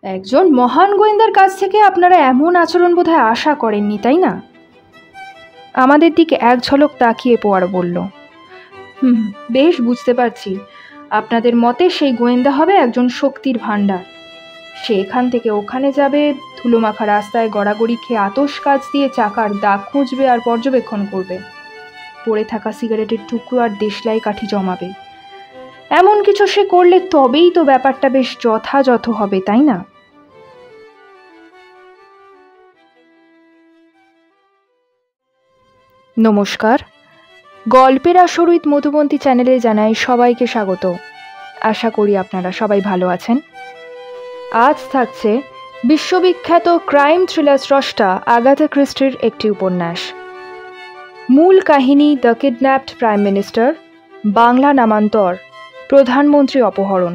একজন মহান গোয়েন্দার কাছ থেকে আপনারা এমন আচরণ বোধহয় আশা করেননি, তাই না? আমাদের দিকে এক ঝলক তাকিয়ে পোয়ারো বলল, বেশ বুঝতে পারছি। আপনাদের মতে সেই গোয়েন্দা হবে একজন শক্তির ভাণ্ডার। সে এখান থেকে ওখানে যাবে, ধুলোমাখা রাস্তায় গড়াগড়ি খেয়ে আতস কাচ দিয়ে চাকার দাগ খুঁজবে আর পর্যবেক্ষণ করবে, পড়ে থাকা সিগারেটের টুকরো আর দেশলাই কাঠি জমাবে। এমন কিছু সে করলে তবেই তো ব্যাপারটা বেশ যথাযথ হবে, তাই না? নমস্কার, গল্পের আসর উইথ মধুবন্তী চ্যানেলে জানাই সবাইকে স্বাগত। আশা করি আপনারা সবাই ভালো আছেন। আজ থাকছে বিশ্ববিখ্যাত ক্রাইম থ্রিলার স্রষ্টা আগাথা ক্রিস্টির একটি উপন্যাস। মূল কাহিনী the kidnapped prime minister, Bangla নামান্তর প্রধানমন্ত্রী অপহরণ।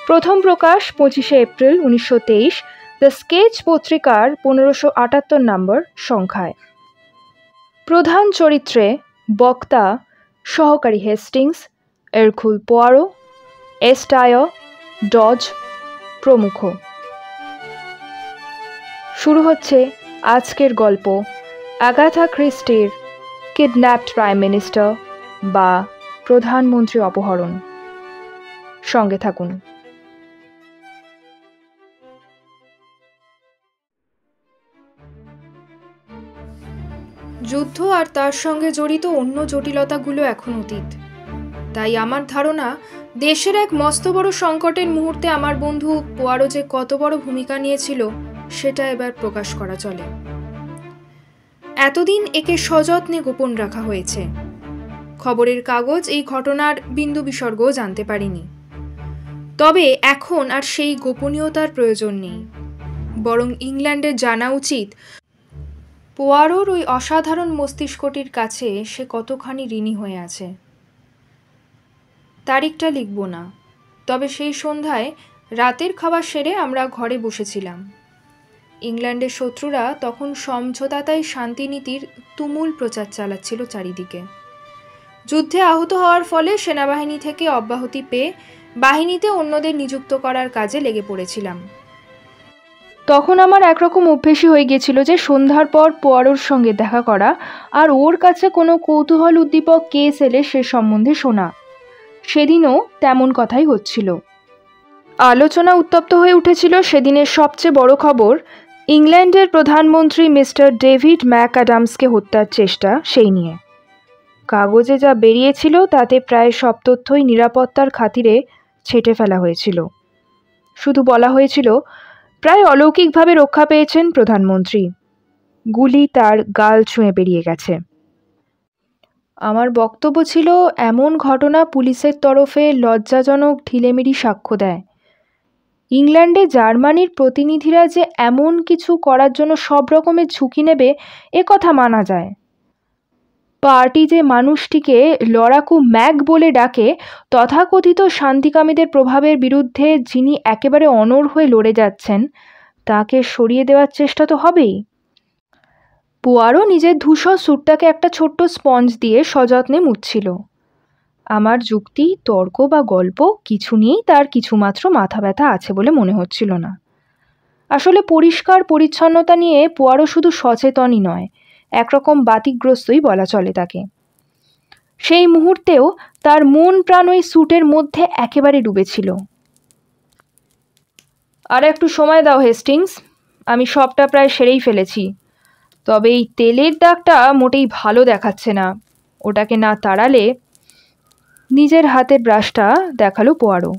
প্রথম প্রকাশ 25শে এপ্রিল 1923 দ্য স্কেচ পত্রিকার 1578 নম্বর সংখ্যায়। প্রধান চরিত্রে বক্তা সহকারী Hastings, Hercule Poirot, Estair, Dodge প্রমুখ। শুরু হচ্ছে আজকের গল্প আগাথা ক্রিস্টির কিডন্যাপড প্রাইম মিনিস্টার বা প্রধানমন্ত্রী অপহরণ। সঙ্গে থাকুন। যুদ্ধ আর তার সঙ্গে জড়িত অন্য জটিলতাগুলো এখন অতীত। তাই আমার ধারণা দেশের এক মস্ত বড় সংকটের মুহূর্তে আমার বন্ধু পোয়ারো যে কত বড় ভূমিকা নিয়েছিল সেটা এবার প্রকাশ করা চলে। এতদিন একে সযত্নে গোপন রাখা হয়েছে। খবরের কাগজ এই ঘটনার বিন্দু বিসর্গও জানতে পারিনি। তবে এখন আর সেই গোপনীয়তার প্রয়োজন নেই, বরং ইংল্যান্ডের জানা উচিত পোয়ারোর ওই অসাধারণ মস্তিষ্কটির কাছে সে কতখানি ঋণী হয়ে আছে। তারিখটা লিখব না, তবে সেই সন্ধ্যায় রাতের খাবার সেরে আমরা ঘরে বসেছিলাম। ইংল্যান্ডের শত্রুরা তখন সমঝোতায় শান্তিনীতির তুমুল প্রচার চালাচ্ছিল চারিদিকে। যুদ্ধে আহত হওয়ার ফলে সেনাবাহিনী থেকে অব্যাহতি পেয়ে বাহিনীতে অন্যদের নিযুক্ত করার কাজে লেগে পড়েছিলাম। তখন আমার একরকম অভ্যেসই হয়ে গিয়েছিল যে সন্ধ্যার পর পোয়ারোর সঙ্গে দেখা করা আর ওর কাছে কোনো কৌতূহল উদ্দীপক কেস এলে সে সম্বন্ধে শোনা। সেদিনও তেমন কথাই হচ্ছিল। আলোচনা উত্তপ্ত হয়ে উঠেছিল সেদিনের সবচেয়ে বড় খবর, ইংল্যান্ডের প্রধানমন্ত্রী মিস্টার ডেভিড ম্যাকঅ্যাডামসকে হত্যার চেষ্টা, সেই নিয়ে। কাগজে যা বেরিয়েছিল তাতে প্রায় সব তথ্যই নিরাপত্তার খাতিরে ছেঁটে ফেলা হয়েছিল। শুধু বলা হয়েছিল প্রায় অলৌকিকভাবে রক্ষা পেয়েছেন প্রধানমন্ত্রী, গুলি তার গাল ছুঁয়ে বেরিয়ে গেছে। আমার বক্তব্য ছিল এমন ঘটনা পুলিশের তরফে লজ্জাজনক ঢিলেমিরি সাক্ষ্য দেয়। ইংল্যান্ডে জার্মানির প্রতিনিধিরা যে এমন কিছু করার জন্য সব রকমের ঝুঁকি নেবে এ কথা মানা যায়। পার্টি যে মানুষটিকে লড়াকু ম্যাক বলে ডাকে, তথাকথিত শান্তিকামীদের প্রভাবের বিরুদ্ধে যিনি একেবারে অনড় হয়ে লড়ে যাচ্ছেন, তাকে সরিয়ে দেওয়ার চেষ্টা তো হবেই। পোয়ারো নিজের ধূসর স্যুটটাকে একটা ছোট্ট স্পঞ্জ দিয়ে সযত্নে মুছছিল। আমার যুক্তি, তর্ক বা গল্প কিছু নিয়েই তার কিছুমাত্র মাথা ব্যথা আছে বলে মনে হচ্ছিল না। আসলে পরিষ্কার পরিচ্ছন্নতা নিয়ে পোয়ারো শুধু সচেতনই নয়, একরকম বাতিগ্রস্তই বলা চলে তাকে। সেই মুহূর্তেও তার মন প্রাণ ওই স্যুটের মধ্যে একেবারে ডুবেছিল। আর একটু সময় দাও হেস্টিংস, আমি সবটা প্রায় সেরেই ফেলেছি। তবে এই তেলের দাগটা মোটেই ভালো দেখাচ্ছে না, ওটাকে না তাড়ালে। নিজের হাতের ব্রাশটা দেখালো পোয়ারো।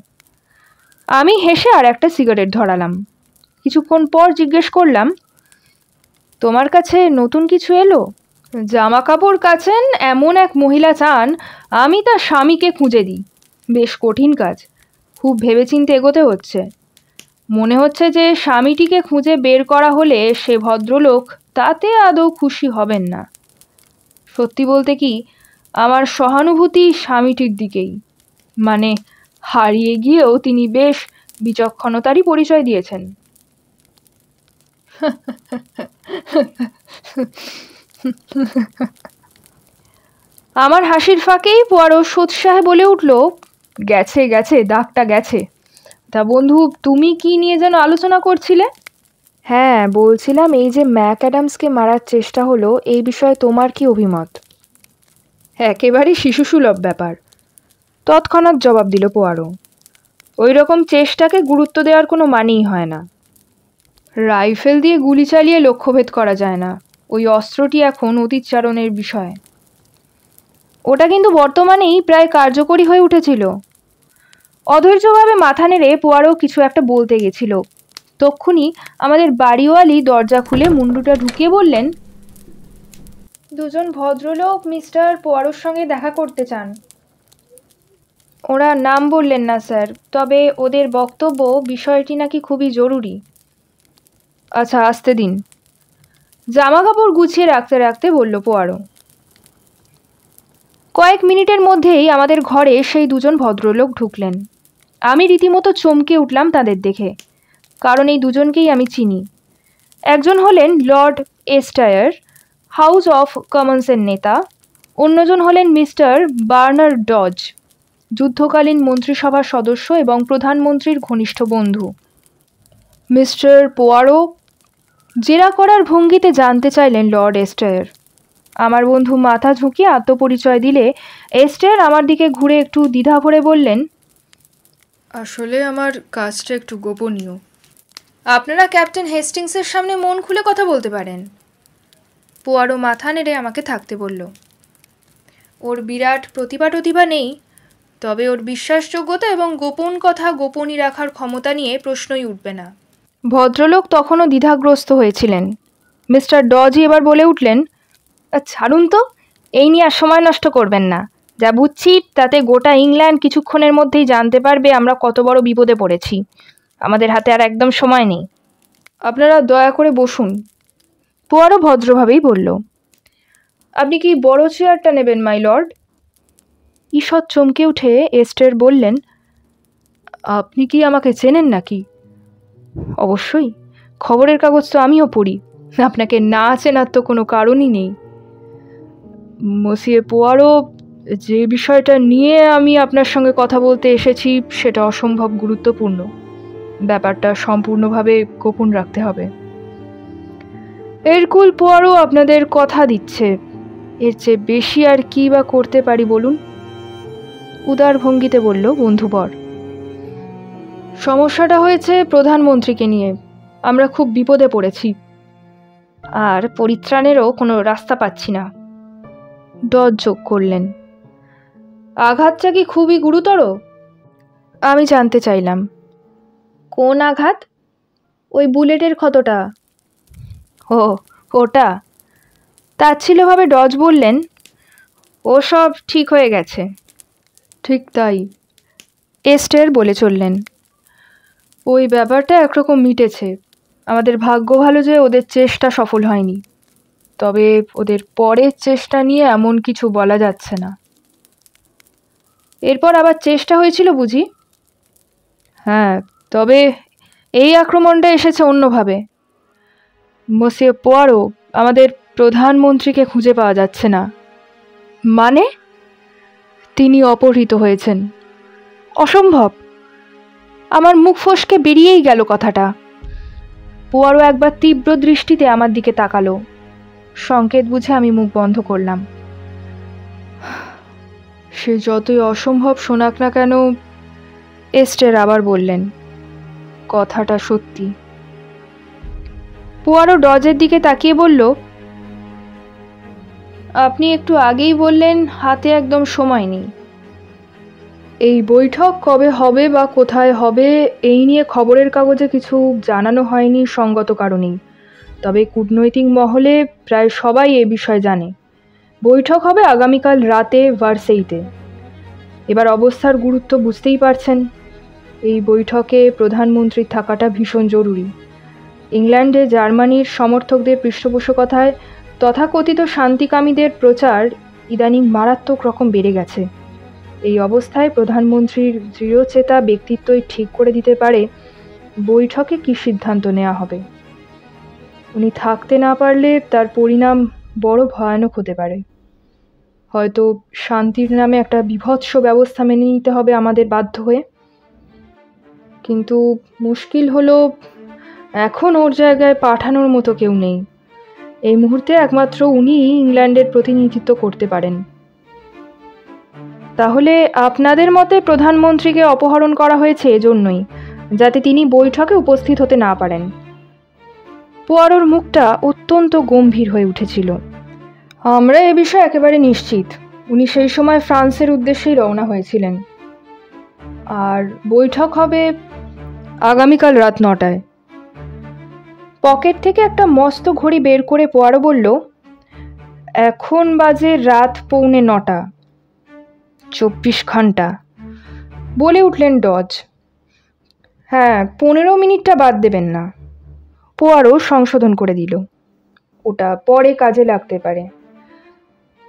আমি হেসে আর একটা সিগারেট ধরালাম। কিছুক্ষণ পর জিজ্ঞেস করলাম, তোমার কাছে নতুন কিছু এলো? জামা কাপড় কাচেন এমন এক মহিলা চান আমি তার স্বামীকে খুঁজে দিই। বেশ কঠিন কাজ, খুব ভেবেচিন্তে এগোতে হচ্ছে। মনে হচ্ছে যে স্বামীটিকে খুঁজে বের করা হলে সে ভদ্রলোক তাতে আদৌ খুশি হবেন না। সত্যি বলতে কি, আমার সহানুভূতি স্বামীটির দিকেই। মানে, হারিয়ে গিয়েও তিনি বেশ বিচক্ষণতারই পরিচয় দিয়েছেন। আমার হাসির ফাঁকেই পোয়ারো সোৎসাহে বলে উঠল, গেছে গেছে, দাগটা গেছে। তা বন্ধু, তুমি কি নিয়ে যেন আলোচনা করছিলে? হ্যাঁ, বলছিলাম এই যে ম্যাক অ্যাডামসকে মারার চেষ্টা হলো, এই বিষয়ে তোমার কি অভিমত? একেবারেই শিশুসুলভ ব্যাপার, তৎক্ষণাৎ জবাব দিল পোয়ারো। ওই রকম চেষ্টাকে গুরুত্ব দেওয়ার কোনো মানেই হয় না। রাইফেল দিয়ে গুলি চালিয়ে লক্ষ্যভেদ করা যায় না। ওই অস্ত্রটি এখন অতীতচারণের বিষয়। ওটা কিন্তু বর্তমানেই প্রায় কার্যকরী হয়ে উঠেছিল। অধৈর্যভাবে মাথা নেড়ে পোয়ারো কিছু একটা বলতে গেছিল। তক্ষুনি আমাদের বাড়িওয়ালি দরজা খুলে মুন্ডুটা ঢুকিয়ে বললেন, দুজন ভদ্রলোক মিস্টার পোয়ারোর সঙ্গে দেখা করতে চান। ওরা নাম বললেন না স্যার, তবে ওদের বক্তব্য বিষয়টি নাকি খুবই জরুরি। আচ্ছা, আসতে দিন। জামা কাপড় গুছিয়ে রাখতে রাখতে বলল পোয়ারো। কয়েক মিনিটের মধ্যেই আমাদের ঘরে সেই দুজন ভদ্রলোক ঢুকলেন। আমি রীতিমতো চমকে উঠলাম তাদের দেখে, কারণ এই দুজনকেই আমি চিনি। একজন হলেন লর্ড এস্টায়ার, হাউস অফ কমন্সের নেতা। অন্যজন হলেন মিস্টার বার্নার্ড ডজ, যুদ্ধকালীন মন্ত্রিসভার সদস্য এবং প্রধানমন্ত্রীর ঘনিষ্ঠ বন্ধু। মিস্টার পোয়ারো, জেরা করার ভঙ্গিতে জানতে চাইলেন লর্ড এস্টায়ার। আমার বন্ধু মাথা ঝুঁকিয়ে আত্মপরিচয় দিলে এস্টায়ার আমার দিকে ঘুরে একটু দ্বিধা ভরে বললেন, আসলে আমার কাজটা একটু গোপনীয়। আপনারা ক্যাপ্টেন হেস্টিংসের সামনে মন খুলে কথা বলতে পারেন। পোয়ারো মাথা নেড়ে আমাকে থাকতে বলল। ওর বিরাট প্রতিভা টতিভা নেই, তবে ওর বিশ্বাসযোগ্যতা এবং গোপন কথা গোপনই রাখার ক্ষমতা নিয়ে প্রশ্নই উঠবে না। ভদ্রলোক তখনও দ্বিধাগ্রস্ত হয়েছিলেন। মিস্টার ডজি এবার বলে উঠলেন, ছাড়ুন তো, এই নিয়ে আর সময় নষ্ট করবেন না। যা বুঝছি তাতে গোটা ইংল্যান্ড কিছুক্ষণের মধ্যেই জানতে পারবে আমরা কত বড় বিপদে পড়েছি। আমাদের হাতে আর একদম সময় নেই। আপনারা দয়া করে বসুন, পোয়ারো ভদ্রভাবেই বলল। আপনি কি বড় চেয়ারটা নেবেন মাই লর্ড? ঈষৎ চমকে উঠে এস্টার বললেন, আপনি কি আমাকে চেনেন নাকি? অবশ্যই, খবরের কাগজ তো আমিও পড়ি। আপনাকে না চেনার তো কোনো কারণই নেই। মসিয়ে পোয়ারো, যে বিষয়টা নিয়ে আমি আপনার সঙ্গে কথা বলতে এসেছি সেটা অসম্ভব গুরুত্বপূর্ণ। ব্যাপারটা সম্পূর্ণভাবে গোপন রাখতে হবে। এরকুল পোয়ারো আপনাদের কথা দিচ্ছে, এর চেয়ে বেশি আর কি বা করতে পারি বলুন? উদার ভঙ্গিতে বলল বন্ধুবর। সমস্যাটা হয়েছে প্রধানমন্ত্রীকে নিয়ে। আমরা খুব বিপদে পড়েছি, আর পরিত্রাণেরও কোনো রাস্তা পাচ্ছি না। ডজ যোগ করলেন। আঘাতটা কি খুবই গুরুতর? আমি জানতে চাইলাম। কোন আঘাত? ওই বুলেটের ক্ষতটা। ও, ওটা? তাচ্ছিল্যভাবে ডজ বললেন, ও সব ঠিক হয়ে গেছে। ঠিক তাই, এস্টার বলে চললেন। ওই ব্যাপারটা একরকম মিটেছে। আমাদের ভাগ্য ভালো যে ওদের চেষ্টা সফল হয়নি, তবে ওদের পরের চেষ্টা নিয়ে এমন কিছু বলা যাচ্ছে না। এরপর আবার চেষ্টা হয়েছিল বুঝি? হ্যাঁ, তবে এই আক্রমণটা এসেছে অন্যভাবে। মসিয়ে পোয়ারো, আমাদের প্রধানমন্ত্রীকে খুঁজে পাওয়া যাচ্ছে না। মানে? তিনি অপহৃত হয়েছেন। অসম্ভব! আমার মুখ ফসকে বেরিয়েই গেল কথাটা। পোয়ারো একবার তীব্র দৃষ্টিতে আমার দিকে তাকালো। সংকেত বুঝে আমি মুখ বন্ধ করলাম। সে যতই অসম্ভব শোনাক না কেন, এস্টার আবার বললেন, কথাটা সত্যি। পোয়ারো ডজের দিকে তাকিয়ে বলল, আপনি একটু আগেই বললেন হাতে একদম সময় নেই। এই বৈঠক কবে হবে বা কোথায় হবে এই নিয়ে খবরের কাগজে কিছু জানানো হয়নি সঙ্গত কারণেই, তবে কূটনৈতিক মহলে প্রায় সবাই এ বিষয়ে জানে। বৈঠক হবে আগামীকাল রাতে ভার্সেইতে। এবার অবস্থার গুরুত্ব বুঝতেই পারছেন। এই বৈঠকে প্রধানমন্ত্রীর থাকাটা ভীষণ জরুরি। ইংল্যান্ডে জার্মানির সমর্থকদের পৃষ্ঠপোষকতায় তথাকথিত শান্তিকামীদের প্রচার ইদানিং মারাত্মক রকম বেড়ে গেছে। এই অবস্থায় প্রধানমন্ত্রীর দৃঢ়চেতা ব্যক্তিত্বই ঠিক করে দিতে পারে বৈঠকে কী সিদ্ধান্ত নেওয়া হবে। উনি থাকতে না পারলে তার পরিণাম বড় ভয়ানক হতে পারে। হয়তো শান্তির নামে একটা বীভৎস ব্যবস্থা মেনে নিতে হবে আমাদের বাধ্য হয়ে। কিন্তু মুশকিল হলো এখন ওর জায়গায় পাঠানোর মতো কেউ নেই। এই মুহূর্তে একমাত্র উনিই ইংল্যান্ডের প্রতিনিধিত্ব করতে পারেন। তাহলে আপনাদের মতে প্রধানমন্ত্রীকে অপহরণ করা হয়েছে এজন্যই, যাতে তিনি বৈঠকে উপস্থিত হতে না পারেন। পোয়ারোর মুখটা অত্যন্ত গম্ভীর হয়ে উঠেছিল। আমরা এ বিষয়ে একেবারে নিশ্চিত। উনি সেই সময় ফ্রান্সের উদ্দেশ্যেই রওনা হয়েছিলেন। আর বৈঠক হবে আগামীকাল রাত 9টায়। পকেট থেকে একটা মস্ত ঘড়ি বের করে পোয়ারো বলল, এখন বাজে রাত 9:15, 24 ঘন্টা। বলে উঠলেন ডজ, হ্যাঁ 15 মিনিটটা বাদ দেবেন না। পোয়ারো সংশোধন করে দিল, ওটা পরে কাজে লাগতে পারে।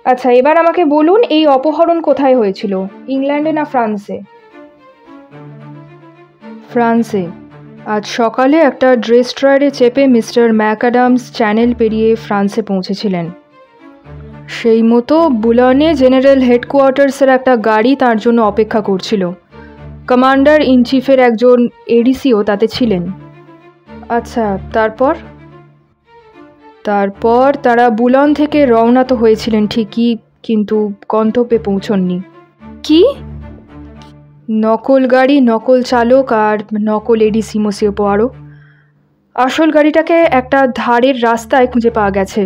আচ্ছা, এবার আমাকে বলুন, এই অপহরণ কোথায় হয়েছিল, ইংল্যান্ডে না ফ্রান্সে? ফ্রান্সে। আজ সকালে একটা ড্রেস্ট্রয়ারে চেপে মিস্টার ম্যাকঅ্যাডামস চ্যানেল পেরিয়ে ফ্রান্সে পৌঁছেছিলেন। সেই মতো বুলনে জেনারেল হেডকোয়ার্টার্সের একটা গাড়ি তার জন্য অপেক্ষা করছিল। কমান্ডার ইন চিফের একজন এডিসিও তাতে ছিলেন। আচ্ছা, তারপর? তারপর তারা বুলন থেকে রওনা তো হয়েছিলেন ঠিকই, কিন্তু গন্তব্যে পৌঁছননি। কি? নকল গাড়ি, নকল চালক আর নকল এডিসি মসিও পোয়ারো। আসল গাড়িটাকে একটা ধারের রাস্তায় খুঁজে পাওয়া গেছে।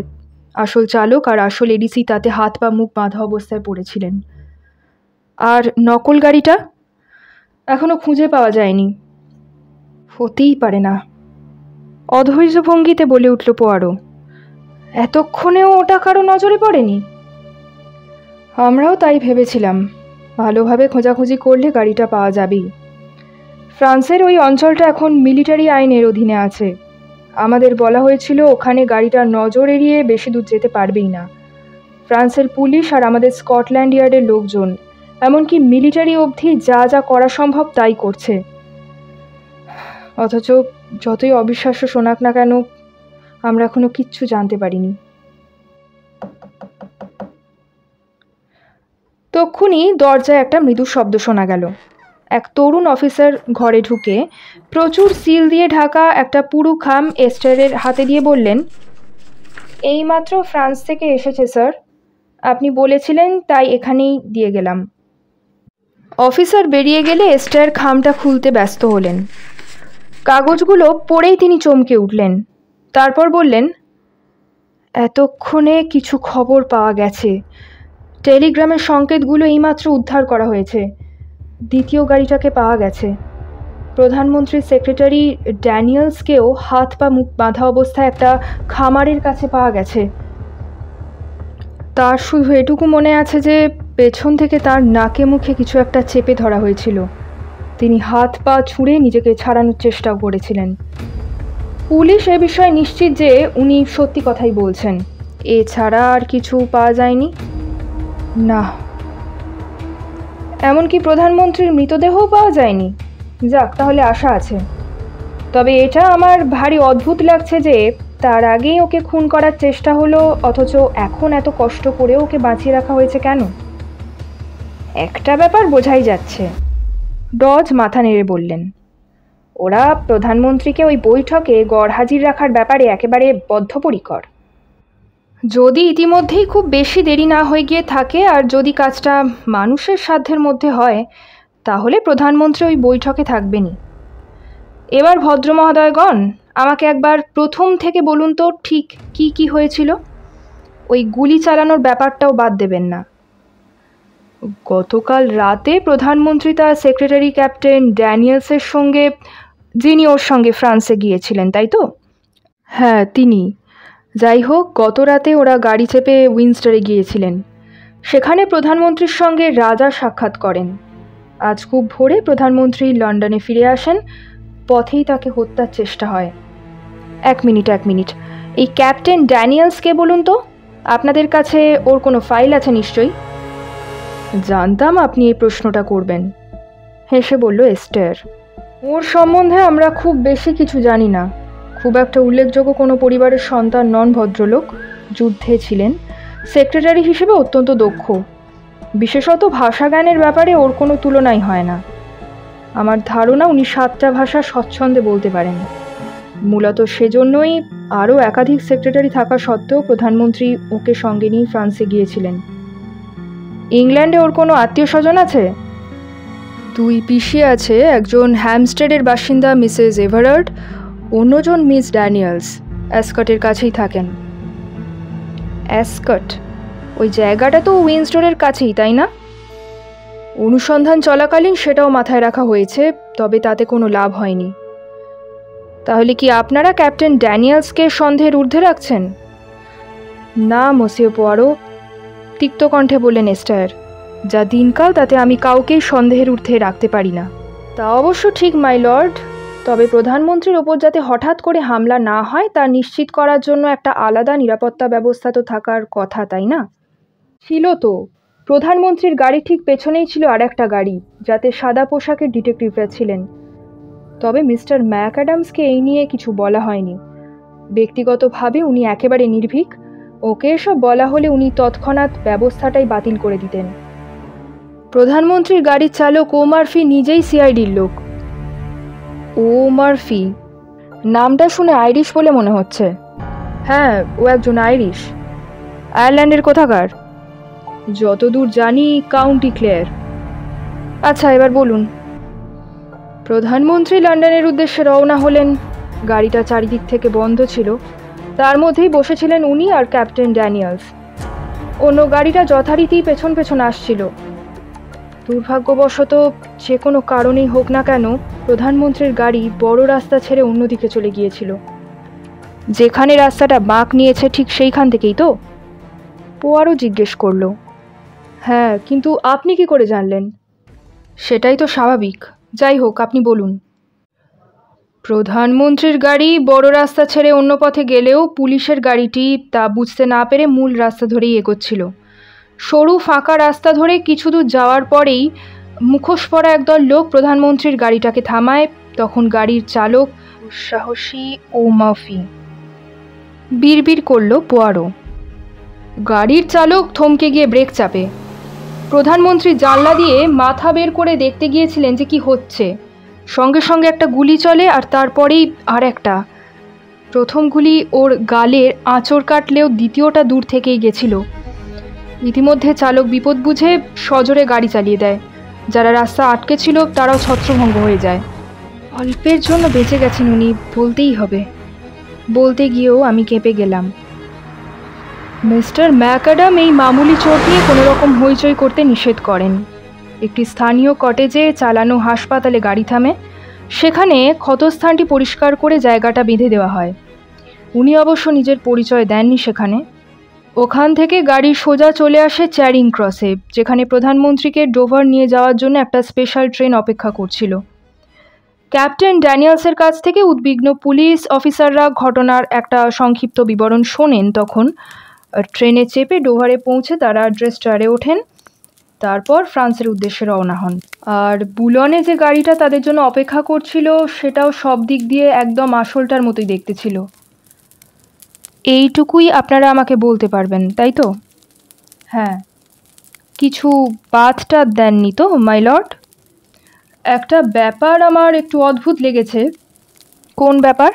আসল চালক আর আসল এডিসি তাতে হাত পা মুখ বাঁধা অবস্থায় পড়েছিলেন। আর নকল গাড়িটা এখনো খুঁজে পাওয়া যায়নি। হতেই পারে না, অধৈর্য ভঙ্গিতে বলে উঠল পোয়ারো। এতক্ষণেও ওটা কারো নজরে পড়েনি? আমরাও তাই ভেবেছিলাম। ভালোভাবে খোঁজাখুঁজি করলে গাড়িটা পাওয়া যাবেই। ফ্রান্সের ওই অঞ্চলটা এখন মিলিটারি আইনের অধীনে আছে। আমাদের বলা হয়েছিল ওখানে গাড়িটার নজর এড়িয়ে বেশি দূর যেতে পারবেই না। ফ্রান্সের পুলিশ আর আমাদের স্কটল্যান্ড ইয়ার্ডের লোকজন, এমনকি মিলিটারি অবধি যা যা করা সম্ভব তাই করছে। অথচ যতই অবিশ্বাস্য শোনাক না কেন, আমরা এখনো কিচ্ছু জানতে পারিনি। তক্ষুনি দরজায় একটা মৃদু শব্দ শোনা গেল। এক তরুণ অফিসার ঘরে ঢুকে প্রচুর সিল দিয়ে ঢাকা একটা পুরু খাম এস্টারের হাতে দিয়ে বললেন, এইমাত্র ফ্রান্স থেকে এসেছে স্যার, আপনি বলেছিলেন তাই এখানেই দিয়ে গেলাম। অফিসার বেরিয়ে গেলে এস্টার খামটা খুলতে ব্যস্ত হলেন। কাগজগুলো পড়েই তিনি চমকে উঠলেন। তারপর বললেন, এতক্ষণে কিছু খবর পাওয়া গেছে। টেলিগ্রামের সংকেতগুলো এইমাত্র উদ্ধার করা হয়েছে। দ্বিতীয় গাড়িটাকে পাওয়া গেছে। প্রধানমন্ত্রীর সেক্রেটারি ড্যানিয়েলসকেও হাত পা মুখ বাঁধা অবস্থায় একটা খামারের কাছে পাওয়া গেছে। তার শুধু এটুকু মনে আছে যে পেছন থেকে তার নাকে মুখে কিছু একটা চেপে ধরা হয়েছিল। তিনি হাত পা ছুঁড়ে নিজেকে ছাড়ানোর চেষ্টাও করেছিলেন। পুলিশ এ বিষয়ে নিশ্চিত যে উনি সত্যি কথাই বলছেন। এছাড়া আর কিছু পাওয়া যায়নি? না। এমনকি প্রধানমন্ত্রীর মৃতদেহও পাওয়া যায়নি? যাক, তাহলে আশা আছে। তবে এটা আমার ভারী অদ্ভুত লাগছে যে তার আগেই ওকে খুন করার চেষ্টা হলো, অথচ এখন এত কষ্ট করে ওকে বাঁচিয়ে রাখা হয়েছে কেন? একটা ব্যাপার বোঝাই যাচ্ছে, ডজ মাথা নেড়ে বললেন। ওরা প্রধানমন্ত্রীকে ওই বৈঠকে গড়হাজির রাখার ব্যাপারে একেবারে বদ্ধপরিকর। যদি ইতিমধ্যেই খুব বেশি দেরি না হয়ে গিয়ে থাকে, আর যদি কাজটা মানুষের সাধ্যের মধ্যে হয়, তাহলে প্রধানমন্ত্রী ওই বৈঠকে থাকবেনই। এবার ভদ্রমহোদয়গণ, আমাকে একবার প্রথম থেকে বলুন তো ঠিক কি কি হয়েছিল। ওই গুলি চালানোর ব্যাপারটাও বাদ দেবেন না। গতকাল রাতে প্রধানমন্ত্রী তার সেক্রেটারি ক্যাপ্টেন ড্যানিয়েলসের সঙ্গে, যিনি ওর সঙ্গে ফ্রান্সে গিয়েছিলেন, তাই তো? হ্যাঁ, তিনি। যাই হোক, গত রাতে ওরা গাড়ি চেপে উইনস্টারে গিয়েছিলেন। সেখানে প্রধানমন্ত্রীর সঙ্গে রাজা সাক্ষাৎ করেন। আজ খুব ভোরে প্রধানমন্ত্রী লন্ডনে ফিরে আসেন। পথেই তাকে হত্যার চেষ্টা হয়। এক মিনিট, এই ক্যাপ্টেন ড্যানিয়েলসকে বলুন তো, আপনাদের কাছে ওর কোনো ফাইল আছে নিশ্চয়ই? জানতাম আপনি এই প্রশ্নটা করবেন, হেসে বলল এস্টার। ওর সম্বন্ধে আমরা খুব বেশি কিছু জানি না। খুব একটা উল্লেখযোগ্য কোনো পরিবারের সন্তান নন ভদ্রলোক। যুদ্ধে ছিলেন। সেক্রেটারি হিসেবে অত্যন্ত দক্ষ। বিশেষত ভাষা জ্ঞানের ব্যাপারে ওর কোনো তুলনাই হয় না। আমার ধারণা উনি 7টা ভাষা স্বচ্ছন্দে বলতে পারেন। মূলত সেজন্যই আরও একাধিক সেক্রেটারি থাকা সত্ত্বেও প্রধানমন্ত্রী ওকে সঙ্গে নিয়ে ফ্রান্সে গিয়েছিলেন। ইংল্যান্ডে ওর কোনো আত্মীয় স্বজন আছে? 2 পিসি আছে, একজন হ্যামস্টেডের বাসিন্দা মিসেস এভারার্ড, অন্যজন মিস ড্যানিয়েলস, অ্যাসকটের কাছেই থাকেন। অ্যাসকট? ওই জায়গাটা তো উইন্সডরের কাছেই, তাই না? অনুসন্ধান চলাকালীন সেটাও মাথায় রাখা হয়েছে, তবে তাতে কোনো লাভ হয়নি। তাহলে কি আপনারা ক্যাপ্টেন ড্যানিয়েলসকে সন্দেহের ঊর্ধ্বে রাখছেন? না মসিও পোয়ারো, তিক্ত কণ্ঠে বললেন এস্টার। যা দিনকাল তাতে আমি কাউকেই সন্দেহের ঊর্ধ্বে রাখতে পারি না। তা অবশ্য ঠিক মাই লর্ড, তবে প্রধানমন্ত্রীর ওপর যাতে হঠাৎ করে হামলা না হয় তা নিশ্চিত করার জন্য একটা আলাদা নিরাপত্তা ব্যবস্থা তো থাকার কথা, তাই না? ছিল তো। প্রধানমন্ত্রীর গাড়ি ঠিক পেছনেই ছিল আর একটা গাড়ি, যাতে সাদা পোশাকের ডিটেকটিভরা ছিলেন। তবে মিস্টার ম্যাকঅ্যাডামসকে এই নিয়ে কিছু বলা হয়নি। ব্যক্তিগতভাবে উনি একেবারে নির্ভীক। ওকে এসব বলা হলে উনি তৎক্ষণাৎ ব্যবস্থাটাই বাতিল করে দিতেন। প্রধানমন্ত্রীর গাড়ির চালক ও মার্ফি নিজেই সিআইডির লোক। ও মার্ফি নামটা শুনে আইরিশ বলে মনে হচ্ছে। হ্যাঁ, ও একজন আইরিশ। আয়ারল্যান্ডের কোথাকার? যতদূর জানি কাউন্টি ক্লেয়ার। আচ্ছা, এবার বলুন। প্রধানমন্ত্রী লন্ডনের উদ্দেশ্যে রওনা হলেন। গাড়িটা চারিদিক থেকে বন্ধ ছিল। তার মধ্যেই বসেছিলেন উনি আর ক্যাপ্টেন ড্যানিয়েলস। অন্য গাড়িটা যথারীতি পেছন পেছন আসছিল। দুর্ভাগ্যবশত যে কোনো কারণেই হোক না কেন, প্রধানমন্ত্রীর গাড়ি বড় রাস্তা ছেড়ে অন্যদিকে চলে গিয়েছিল। যেখানে রাস্তাটা বাঁক নিয়েছে ঠিক সেইখান থেকেই তো? পোয়ারো জিজ্ঞেস করল। হ্যাঁ, কিন্তু আপনি কি করে জানলেন? সেটাই তো স্বাভাবিক। যাই হোক, আপনি বলুন। প্রধানমন্ত্রীর গাড়ি বড় রাস্তা ছেড়ে অন্য পথে গেলেও পুলিশের গাড়িটি তা বুঝতে না পেরে মূল রাস্তা ধরেই এগোচ্ছিল। সরু ফাঁকা রাস্তা ধরে কিছু দূর যাওয়ার পরেই মুখোশ পরা একদল লোক প্রধানমন্ত্রীর গাড়িটাকে থামায়। তখন গাড়ির চালক সাহসী ও মাফি বিড়বিড় করল পোয়ারো। গাড়ির চালক থমকে গিয়ে ব্রেক চাপে। প্রধানমন্ত্রী জানলা দিয়ে মাথা বের করে দেখতে গিয়েছিলেন যে কি হচ্ছে। সঙ্গে সঙ্গে একটা গুলি চলে আর তারপরেই আর একটা। প্রথম গুলি ওর গালের আঁচড় কাটলেও দ্বিতীয়টা দূর থেকেই গেছিল। ইতিমধ্যে চালক বিপদ বুঝে সজোরে গাড়ি চালিয়ে দেয়। যারা রাস্তা আটকে ছিল তারাও ছত্রভঙ্গ হয়ে যায়। অল্পের জন্য বেঁচে গেছেন উনি, বলতেই হবে। বলতে গিয়েও আমি কেঁপে গেলাম। মিস্টার ম্যাকঅ্যাডাম এই মামুলি চোট নিয়ে কোনো রকম হইচই করতে নিষেধ করেন। একটি স্থানীয় কটেজে চালানো হাসপাতালে গাড়ি থামে। সেখানে ক্ষতস্থানটি পরিষ্কার করে জায়গাটা বেঁধে দেওয়া হয়। উনি অবশ্য নিজের পরিচয় দেননি সেখানে। ওখান থেকে গাড়ি সোজা চলে আসে চ্যারিং ক্রসে, যেখানে প্রধানমন্ত্রীকে ডোভার নিয়ে যাওয়ার জন্য একটা স্পেশাল ট্রেন অপেক্ষা করছিল। ক্যাপ্টেন ড্যানিয়েলসের কাছ থেকে উদ্বিগ্ন পুলিশ অফিসাররা ঘটনার একটা সংক্ষিপ্ত বিবরণ শোনেন। তখন ট্রেনে চেপে ডোভারে পৌঁছে তারা ড্রেসটারে ওঠেন। তারপর ফ্রান্সের উদ্দেশ্যে রওনা হন। আর বুলনে যে গাড়িটা তাদের জন্য অপেক্ষা করছিল সেটাও সব দিক দিয়ে একদম আসলটার মতোই দেখতে ছিল। এইটুকুই আপনারা আমাকে বলতে পারবেন, তাই তো? হ্যাঁ। কিছু বাদটা দেননি তো মাই লর্ড? একটা ব্যাপার আমার একটু অদ্ভুত লেগেছে। কোন ব্যাপার?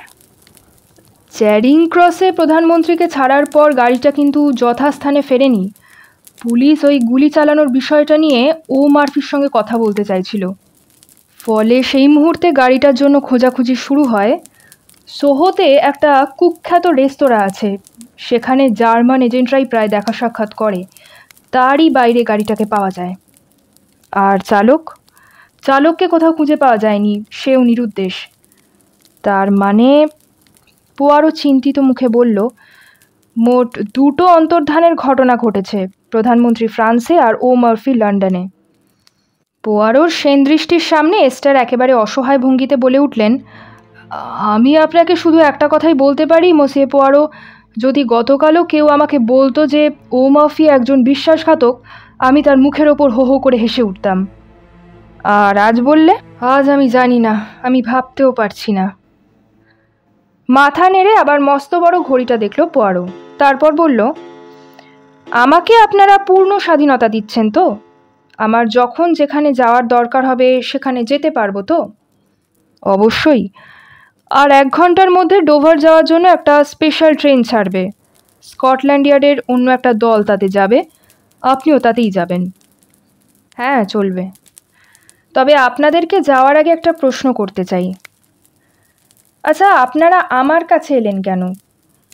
চ্যারিং ক্রসে প্রধানমন্ত্রীকে ছাড়ার পর গাড়িটা কিন্তু যথাস্থানে ফেরেনি। পুলিশ ওই গুলি চালানোর বিষয়টা নিয়ে ও মার্ফির সঙ্গে কথা বলতে চাইছিল। ফলে সেই মুহূর্তে গাড়িটার জন্য খোঁজাখুঁজি শুরু হয়। সোহোতে একটা কুখ্যাত রেস্তোরাঁ আছে, সেখানে জার্মান এজেন্টরাই প্রায় দেখা সাক্ষাৎ করে। তারই বাইরে গাড়িটাকে পাওয়া যায়। আর চালককে কোথাও খুঁজে পাওয়া যায়নি, সেও নিরুদ্দেশ। তার মানে? পোয়ারো চিন্তিত মুখে বলল, মোট 2টো অন্তর্ধানের ঘটনা ঘটেছে, প্রধানমন্ত্রী ফ্রান্সে আর ও মার্ফি লন্ডনে। পোয়ারোর সেনদৃষ্টির সামনে এস্টার একেবারে অসহায় ভঙ্গিতে বলে উঠলেন, আমি আপনাকে শুধু একটা কথাই বলতে পারি মসিয়ে পোয়ারো, যদি গতকালও কেউ আমাকে বলতো যে ও মার্ফি একজন বিশ্বাসঘাতক, আমি তার মুখের ওপর হো হো করে হেসে উঠতাম। আর আজ বললে? আজ আমি জানি না, আমি ভাবতেও পারছি না। মাথা নেড়ে আবার মস্ত বড় ঘড়িটা দেখল পোয়ারো। তারপর বলল, আমাকে আপনারা পূর্ণ স্বাধীনতা দিচ্ছেন তো? আমার যখন যেখানে যাওয়ার দরকার হবে সেখানে যেতে পারবো তো? অবশ্যই। আর 1 ঘন্টার মধ্যে ডোভার যাওয়ার জন্য একটা স্পেশাল ট্রেন ছাড়বে। স্কটল্যান্ড ইয়ার্ডের অন্য একটা দল তাতে যাবে, আপনিও তাতেই যাবেন। হ্যাঁ, চলবে। তবে আপনাদেরকে যাওয়ার আগে একটা প্রশ্ন করতে চাই। আচ্ছা, আপনারা আমার কাছে এলেন কেন?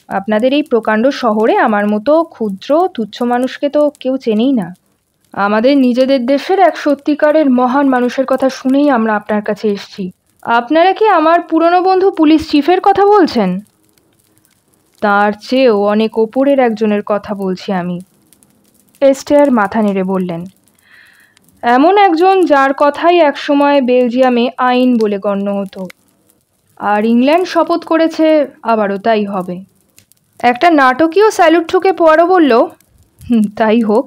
আপনাদের এই প্রকাণ্ড শহরে আমার মতো ক্ষুদ্র তুচ্ছ মানুষকে তো কেউ চেনেই না। আমাদের নিজেদের দেশের এক সত্যিকারের মহান মানুষের কথা শুনেই আমরা আপনার কাছে এসেছি। আপনারা কি আমার পুরনো বন্ধু পুলিশ চিফের কথা বলছেন? তার চেয়েও অনেক ওপরের একজনের কথা বলছি আমি। এস্টেয়ার মাথা নেড়ে বললেন, এমন একজন যার কথাই একসময় বেলজিয়ামে আইন বলে গণ্য হতো, আর ইংল্যান্ড শপথ করেছে আবারও তাই হবে। একটা নাটকীয় স্যালুট ঠুকে পোয়ারো বলল, তাই হোক,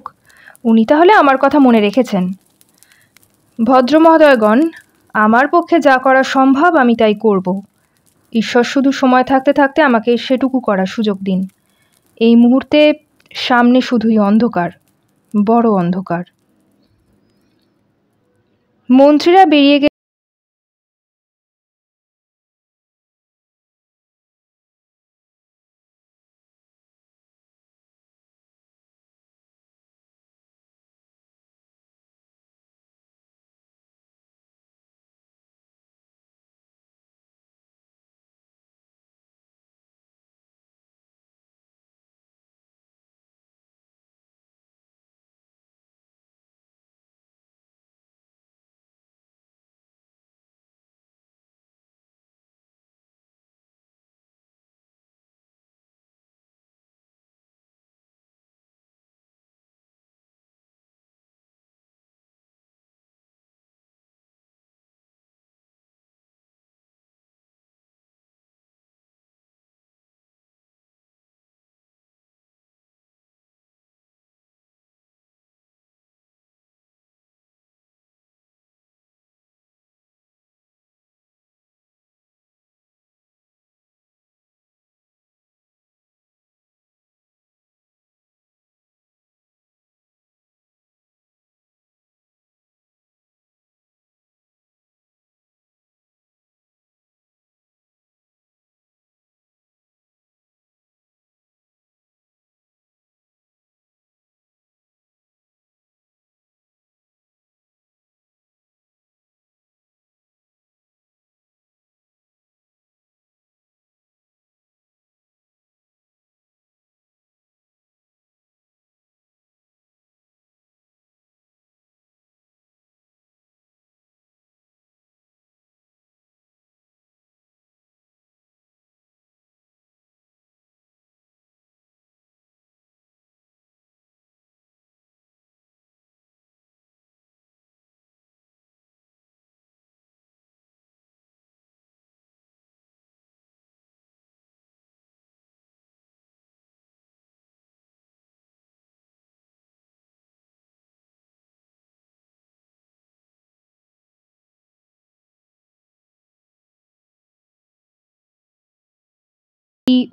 উনি তাহলে আমার কথা মনে রেখেছেন। ভদ্রমহোদয়গণ, আমার পক্ষে যা করা সম্ভব আমি তাই করব। ঈশ্বর শুধু সময় থাকতে থাকতে আমাকে সেটুকু করার সুযোগ দিন। এই মুহূর্তে সামনে শুধুই অন্ধকার, বড় অন্ধকার। মন্ত্রীরা বেরিয়ে গেলে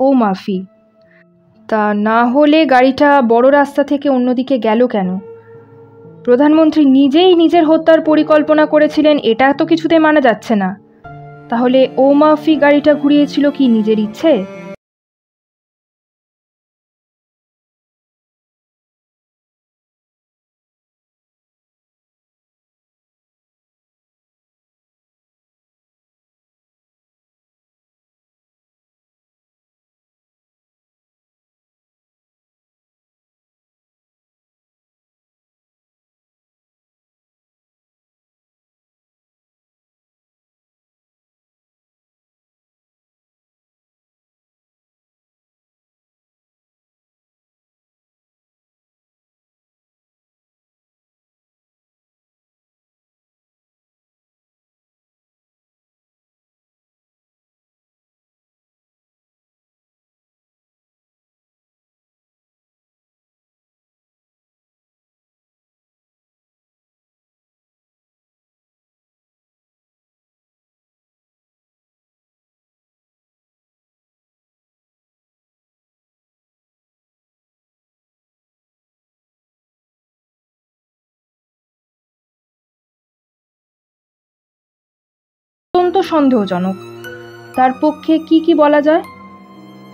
ও মাফি, তা না হলে গাড়িটা বড় রাস্তা থেকে অন্যদিকে গেল কেন? প্রধানমন্ত্রী নিজেই নিজের হত্যার পরিকল্পনা করেছিলেন, এটা তো কিছুতে মানা যাচ্ছে না। তাহলে ও মাফি গাড়িটা ঘুরিয়েছিল কি নিজের ইচ্ছে? অত্যন্ত সন্দেহজনক। তার পক্ষে কি বলা যায়?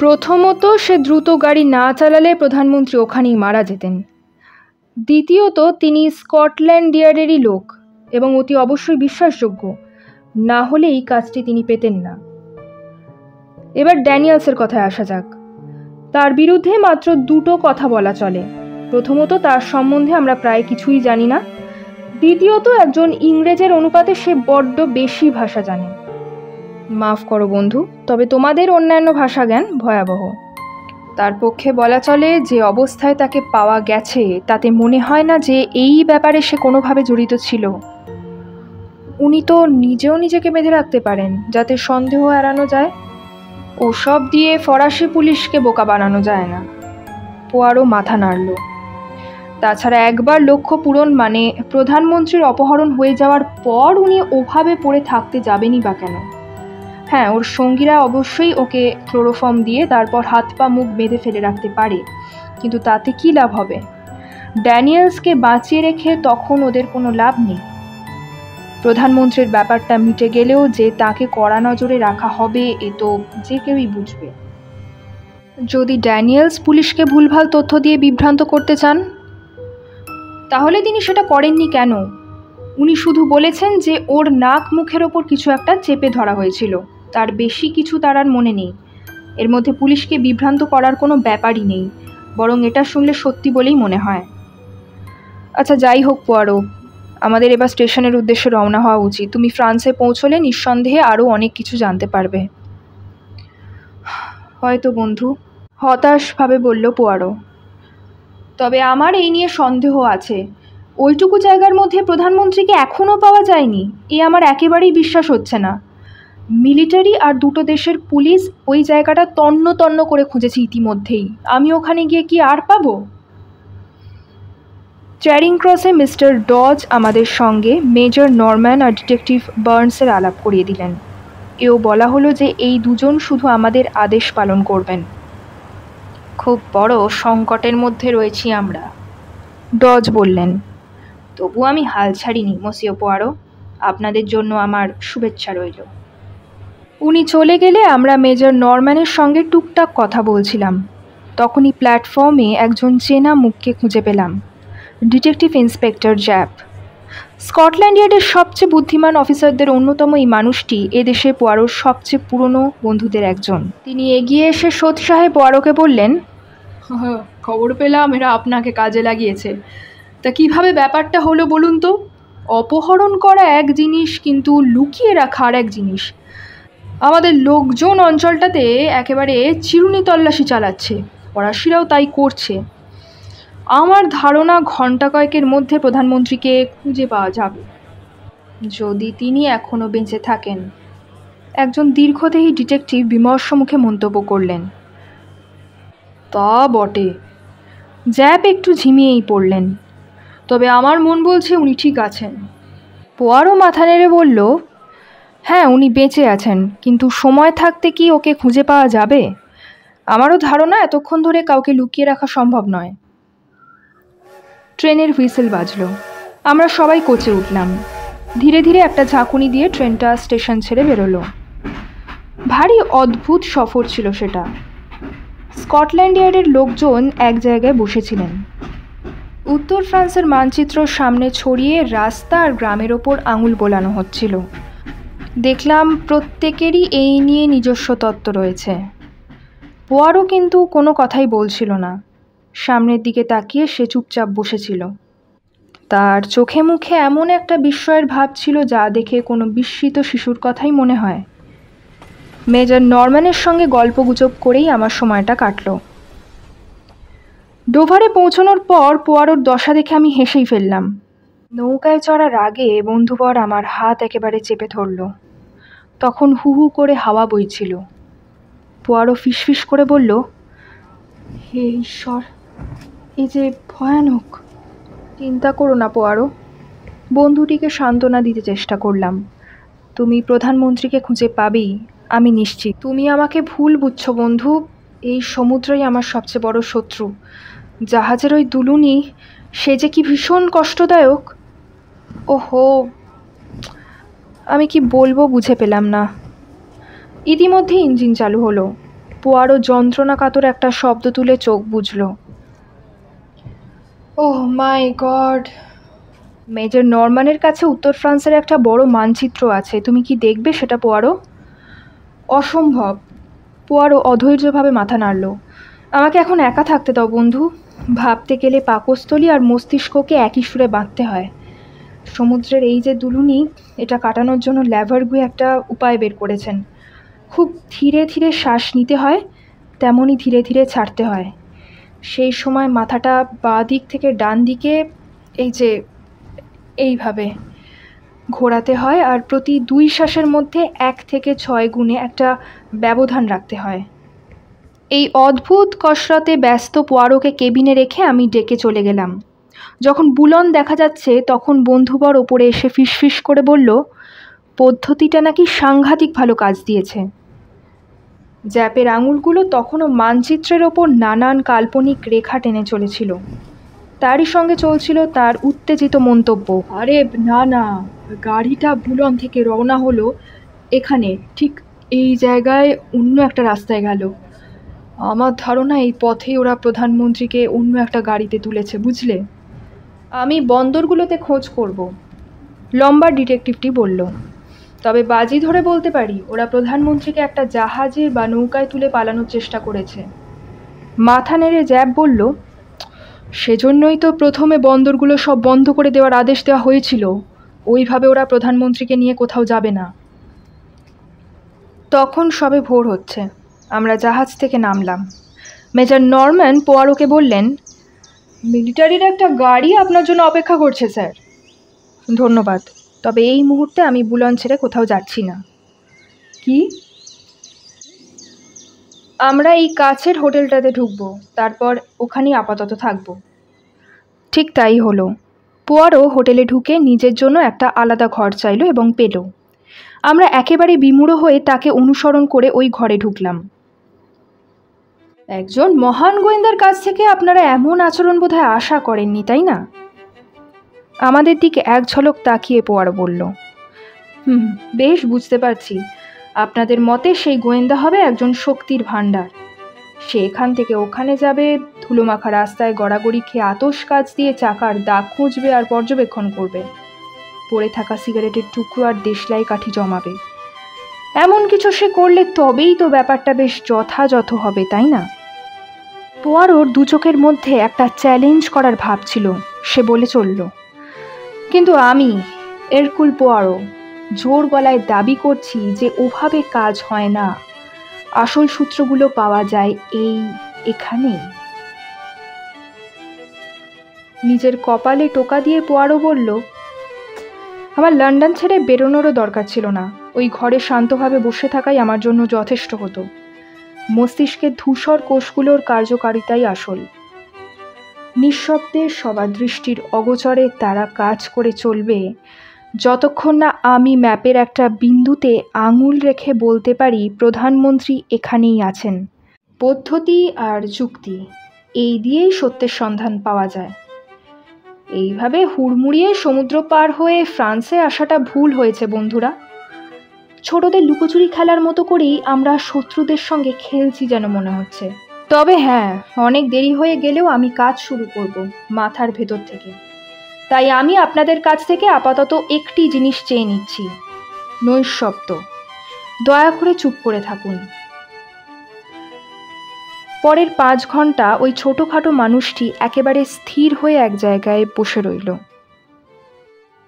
প্রথমত, সে দ্রুত গাড়ি না চালালে প্রধানমন্ত্রী ওখানেই মারা যেতেন। দ্বিতীয়ত, তিনি স্কটল্যান্ড ইয়ার্ডেরই লোক এবং অতি অবশ্যই বিশ্বাসযোগ্য, না হলে এই কাজটি তিনি পেতেন না। এবার ড্যানিয়েলসের কথায় আসা যাক। তার বিরুদ্ধে মাত্র দুটো কথা বলা চলে। প্রথমত, তার সম্বন্ধে আমরা প্রায় কিছুই জানি না। দ্বিতীয়ত, একজন ইংরেজের অনুপাতে সে বড্ড বেশি ভাষা জানে। মাফ করো বন্ধু, তবে তোমাদের অন্যান্য ভাষা জ্ঞান ভয়াবহ। তার পক্ষে বলা চলে যে অবস্থায় তাকে পাওয়া গেছে তাতে মনে হয় না যে এই ব্যাপারে সে কোনোভাবে জড়িত ছিল। উনি তো নিজেও নিজেকে বেঁধে রাখতে পারেন যাতে সন্দেহ এড়ানো যায়। ওসব দিয়ে ফরাসি পুলিশকে বোকা বানানো যায় না। পোয়ারো মাথা নাড়ল। তাছাড়া একবার লক্ষ্য পূরণ মানে প্রধানমন্ত্রীর অপহরণ হয়ে যাওয়ার পর উনি ওভাবে পড়ে থাকতে যাবেনই বা কেন? হ্যাঁ, ওর সঙ্গীরা অবশ্যই ওকে ক্লোরোফর্ম দিয়ে তারপর হাত পা মুখ বেঁধে ফেলে রাখতে পারে, কিন্তু তাতে কি লাভ হবে? ড্যানিয়েলসকে বাঁচিয়ে রেখে তখন ওদের কোনো লাভ নেই। প্রধানমন্ত্রীর ব্যাপারটা মিটে গেলেও যে তাকে কড়া নজরে রাখা হবে এ তো যে কেউই বুঝবে। যদি ড্যানিয়েলস পুলিশকে ভুলভাল তথ্য দিয়ে বিভ্রান্ত করতে চান, তাহলে তিনি সেটা করেননি কেন? উনি শুধু বলেছেন যে ওর নাক মুখের ওপর কিছু একটা চেপে ধরা হয়েছিল, তার বেশি কিছু তার আর মনে নেই। এর মধ্যে পুলিশকে বিভ্রান্ত করার কোনো ব্যাপারই নেই, বরং এটা শুনলে সত্যি বলেই মনে হয়। আচ্ছা, যাই হোক পোয়ারো, আমাদের এবার স্টেশনের উদ্দেশ্যে রওনা হওয়া উচিত। তুমি ফ্রান্সে পৌঁছলে নিঃসন্দেহে আরও অনেক কিছু জানতে পারবে। হয়তো বন্ধু, হতাশভাবে বলল পোয়ারো। তবে আমার এই নিয়ে সন্দেহ আছে। ওইটুকু জায়গার মধ্যে প্রধানমন্ত্রীকে এখনও পাওয়া যায়নি, এ আমার একেবারেই বিশ্বাস হচ্ছে না। মিলিটারি আর দুটো দেশের পুলিশ ওই জায়গাটা তন্ন তন্ন করে খুঁজেছে ইতিমধ্যেই। আমি ওখানে গিয়ে কি আর পাবো? চ্যারিং ক্রসে মিস্টার ডজ আমাদের সঙ্গে মেজর নরম্যান আর ডিটেকটিভ বার্নসের আলাপ করিয়ে দিলেন। এও বলা হলো যে এই দুজন শুধু আমাদের আদেশ পালন করবেন। খুব বড় সংকটের মধ্যে রয়েছি আমরা, ডজ বললেন। তবু আমি হাল ছাড়িনি মসিও পোয়ারো, আপনাদের জন্য আমার শুভেচ্ছা রইল। উনি চলে গেলে আমরা মেজর নরম্যানের সঙ্গে টুকটাক কথা বলছিলাম। তখনই প্ল্যাটফর্মে একজন চেনা মুখকে খুঁজে পেলাম, ডিটেকটিভ ইন্সপেক্টর জ্যাপ। স্কটল্যান্ড ইয়ার্ডের সবচেয়ে বুদ্ধিমান অফিসারদের অন্যতম এই মানুষটি এদেশে পোয়ারোর সবচেয়ে পুরনো বন্ধুদের একজন। তিনি এগিয়ে এসে সোৎসাহে পোয়ারোকে বললেন, খবর পেলাম এরা আপনাকে কাজে লাগিয়েছে। তা কিভাবে ব্যাপারটা হলো বলুন তো? অপহরণ করা এক জিনিস, কিন্তু লুকিয়ে রাখা আর এক জিনিস। আমাদের লোকজন অঞ্চলটাতে একেবারে চিরুনি তল্লাশি চালাচ্ছে, ফরাসিরাও তাই করছে। আমার ধারণা ঘণ্টা কয়েকের মধ্যে প্রধানমন্ত্রীকে খুঁজে পাওয়া যাবে, যদি তিনি এখনও বেঁচে থাকেন। একজন দীর্ঘদেহী ডিটেকটিভ বিমর্ষ মুখে মন্তব্য করলেন। তা বটে। জ্যাপ একটু ঝিমিয়েই পড়লেন। তবে আমার মন বলছে উনি ঠিক আছেন। পোয়ারো মাথা নেড়ে বলল, হ্যাঁ উনি বেঁচে আছেন, কিন্তু সময় থাকতে কি ওকে খুঁজে পাওয়া যাবে? আমারও ধারণা এতক্ষণ ধরে কাউকে লুকিয়ে রাখা সম্ভব নয়। ট্রেনের হুইসেল বাজল। আমরা সবাই কোচে উঠলাম। ধীরে ধীরে একটা ঝাঁকুনি দিয়ে ট্রেনটা স্টেশন ছেড়ে বেরোলো। ভারী অদ্ভুত সফর ছিল সেটা। স্কটল্যান্ড ইয়ার্ডের লোকজন এক জায়গায় বসেছিলেন। উত্তর ফ্রান্সের মানচিত্র সামনে ছড়িয়ে রাস্তা আর গ্রামের ওপর আঙুল বোলানো হচ্ছিল। দেখলাম প্রত্যেকেরই এই নিয়ে নিজস্ব তত্ত্ব রয়েছে। পোয়ারো কিন্তু কোনো কথাই বলছিল না। সামনের দিকে তাকিয়ে সে চুপচাপ বসেছিল। তার চোখে মুখে এমন একটা বিস্ময়ের ভাব ছিল যা দেখে কোনো বিস্মিত শিশুর কথাই মনে হয়। মেজর নরম্যানের সঙ্গে গল্পগুজব করেই আমার সময়টা কাটল। ডোভারে পৌঁছানোর পর পোয়ারোর দশা দেখে আমি হেসেই ফেললাম। নৌকায় চড়ার আগে বন্ধুবর আমার হাত একেবারে চেপে ধরল। তখন হু হু করে হাওয়া বইছিল। পোয়ারো ফিসফিস করে বলল, হে ঈশ্বর, এ যে ভয়ানক। চিন্তা করো না পোয়ারো, বন্ধুটিকে সান্ত্বনা দিতে চেষ্টা করলাম। তুমি প্রধানমন্ত্রীকে খুঁজে পাবেই, আমি নিশ্চিত। তুমি আমাকে ভুল বুঝছো বন্ধু, এই সমুদ্রই আমার সবচেয়ে বড় শত্রু। জাহাজের ওই দুলুনি, সে যে কি ভীষণ কষ্টদায়ক। ওহো, আমি কি বলবো বুঝে পেলাম না। ইতিমধ্যে ইঞ্জিন চালু হলো। পোয়ারো যন্ত্রণাকাতর একটা শব্দ তুলে চোখ বুজল। ওহ মাই গড! মেজর নরম্যানের কাছে উত্তর ফ্রান্সের একটা বড় মানচিত্র আছে, তুমি কি দেখবে সেটা পোয়ারো? অসম্ভব। পোয়ারো অধৈর্যভাবে মাথা নাড়ল। আমাকে এখন একা থাকতে দাও বন্ধু। ভাবতে গেলে পাকস্থলী আর মস্তিষ্ককে একই সুরে বাঁধতে হয়। সমুদ্রের এই যে দুলুনি, এটা কাটানোর জন্য ল্যাভারগুয়ে একটা উপায় বের করেছেন। খুব ধীরে ধীরে শ্বাস নিতে হয়, তেমনই ধীরে ধীরে ছাড়তে হয়। সেই সময় মাথাটা বাঁ দিক থেকে ডান দিকে এইভাবে ঘোরাতে হয়, আর প্রতি 2 শ্বাসের মধ্যে 1 থেকে 6 গুণে একটা ব্যবধান রাখতে হয়। এই অদ্ভুত কসরতে ব্যস্ত পোয়ারোকে কেবিনে রেখে আমি ডেকে চলে গেলাম। যখন বুলন দেখা যাচ্ছে তখন বন্ধুবর ওপরে এসে ফিসফিস করে বলল, পদ্ধতিটা নাকি সাংঘাতিক ভালো কাজ দিয়েছে। জ্যাপের আঙুলগুলো তখনও মানচিত্রের ওপর নানান কাল্পনিক রেখা টেনে চলেছিল। তারই সঙ্গে চলছিল তার উত্তেজিত মন্তব্য, আরে না না, গাড়িটা বুলন থেকে রওনা হলো, এখানে ঠিক এই জায়গায় অন্য একটা রাস্তায় গেল। আমার ধারণা এই পথেই ওরা প্রধানমন্ত্রীকে অন্য একটা গাড়িতে তুলেছে, বুঝলে? আমি বন্দরগুলোতে খোঁজ করব, লম্বা ডিটেকটিভটি বলল। তবে বাজি ধরে বলতে পারি ওরা প্রধানমন্ত্রীকে একটা জাহাজে বা নৌকায় তুলে পালানোর চেষ্টা করেছে। মাথা নেড়ে জ্যাব বলল, সেজন্যই তো প্রথমে বন্দরগুলো সব বন্ধ করে দেওয়ার আদেশ দেওয়া হয়েছিল। ওইভাবে ওরা প্রধানমন্ত্রীকে নিয়ে কোথাও যাবে না। তখন সবে ভোর হচ্ছে। আমরা জাহাজ থেকে নামলাম। মেজর নরম্যান পোয়ারোকে বললেন, মিলিটারির একটা গাড়ি আপনার জন্য অপেক্ষা করছে স্যার। ধন্যবাদ, তবে এই মুহূর্তে আমি বুলন ছেড়ে কোথাও যাচ্ছি না। কি? আমরা এই কাছের হোটেলটাতে ঢুকবো, তারপর ওখানেই আপাতত থাকবো। ঠিক তাই হলো। পোয়ারো হোটেলে ঢুকে নিজের জন্য একটা আলাদা ঘর চাইল এবং পেল। আমরা একেবারে বিমূঢ় হয়ে তাকে অনুসরণ করে ওই ঘরে ঢুকলাম। একজন মহান গোয়েন্দার কাছ থেকে আপনারা এমন আচরণ বোধহয় আশা করেননি, তাই না? আমাদের দিকে এক ঝলক তাকিয়ে পোয়ারো বলল, বেশ বুঝতে পারছি। আপনাদের মতে সেই গোয়েন্দা হবে একজন শক্তির ভাণ্ডার। সে এখান থেকে ওখানে যাবে, ধুলোমাখা রাস্তায় গড়াগড়ি খেয়ে আতশ কাচ দিয়ে চাকার দাগ খুঁজবে আর পর্যবেক্ষণ করবে। পড়ে থাকা সিগারেটের টুকরো আর দেশলাই কাঠি জমাবে। এমন কিছু সে করলে তবেই তো ব্যাপারটা বেশ যথাযথ হবে, তাই না? পোয়ারোর দু চোখের মধ্যে একটা চ্যালেঞ্জ করার ভাব ছিল। সে বলে চলল, কিন্তু আমি এরকুল পোয়ারো জোর গলায় দাবি করছি যে ওভাবে কাজ হয় না। আসল সূত্রগুলো পাওয়া যায় এখানে। নিজের কপালে টোকা দিয়ে পোয়ারো বলল, আমার লন্ডন ছেড়ে বেরোনোরও দরকার ছিল না। ওই ঘরে শান্তভাবে বসে থাকাই আমার জন্য যথেষ্ট হতো। মস্তিষ্কের ধূসর কোষগুলোর কার্যকারিতাই আসল। নিঃশব্দে সবার দৃষ্টির অগোচরে তারা কাজ করে চলবে যতক্ষণ না আমি ম্যাপের একটা বিন্দুতে আঙুল রেখে বলতে পারি প্রধানমন্ত্রী এখানেই আছেন। পদ্ধতি আর যুক্তি, এই দিয়েই সত্যের সন্ধান পাওয়া যায়। এইভাবে হুড়মুড়িয়ে সমুদ্র পার হয়ে ফ্রান্সে আসাটা ভুল হয়েছে বন্ধুরা। ছোটদের লুকোচুরি খেলার মতো করেই আমরা শত্রুদের সঙ্গে খেলছি যেন মনে হচ্ছে। তবে হ্যাঁ, অনেক দেরি হয়ে গেলেও আমি কাজ শুরু করব মাথার ভেতর থেকে। তাই আমি আপনাদের কাছ থেকে আপাতত একটি জিনিস চেয়ে নিচ্ছি, নৈঃশব্দ। দয়া করে চুপ করে থাকুন। পরের 5 ঘন্টা ওই ছোটোখাটো মানুষটি একেবারে স্থির হয়ে এক জায়গায় বসে রইল।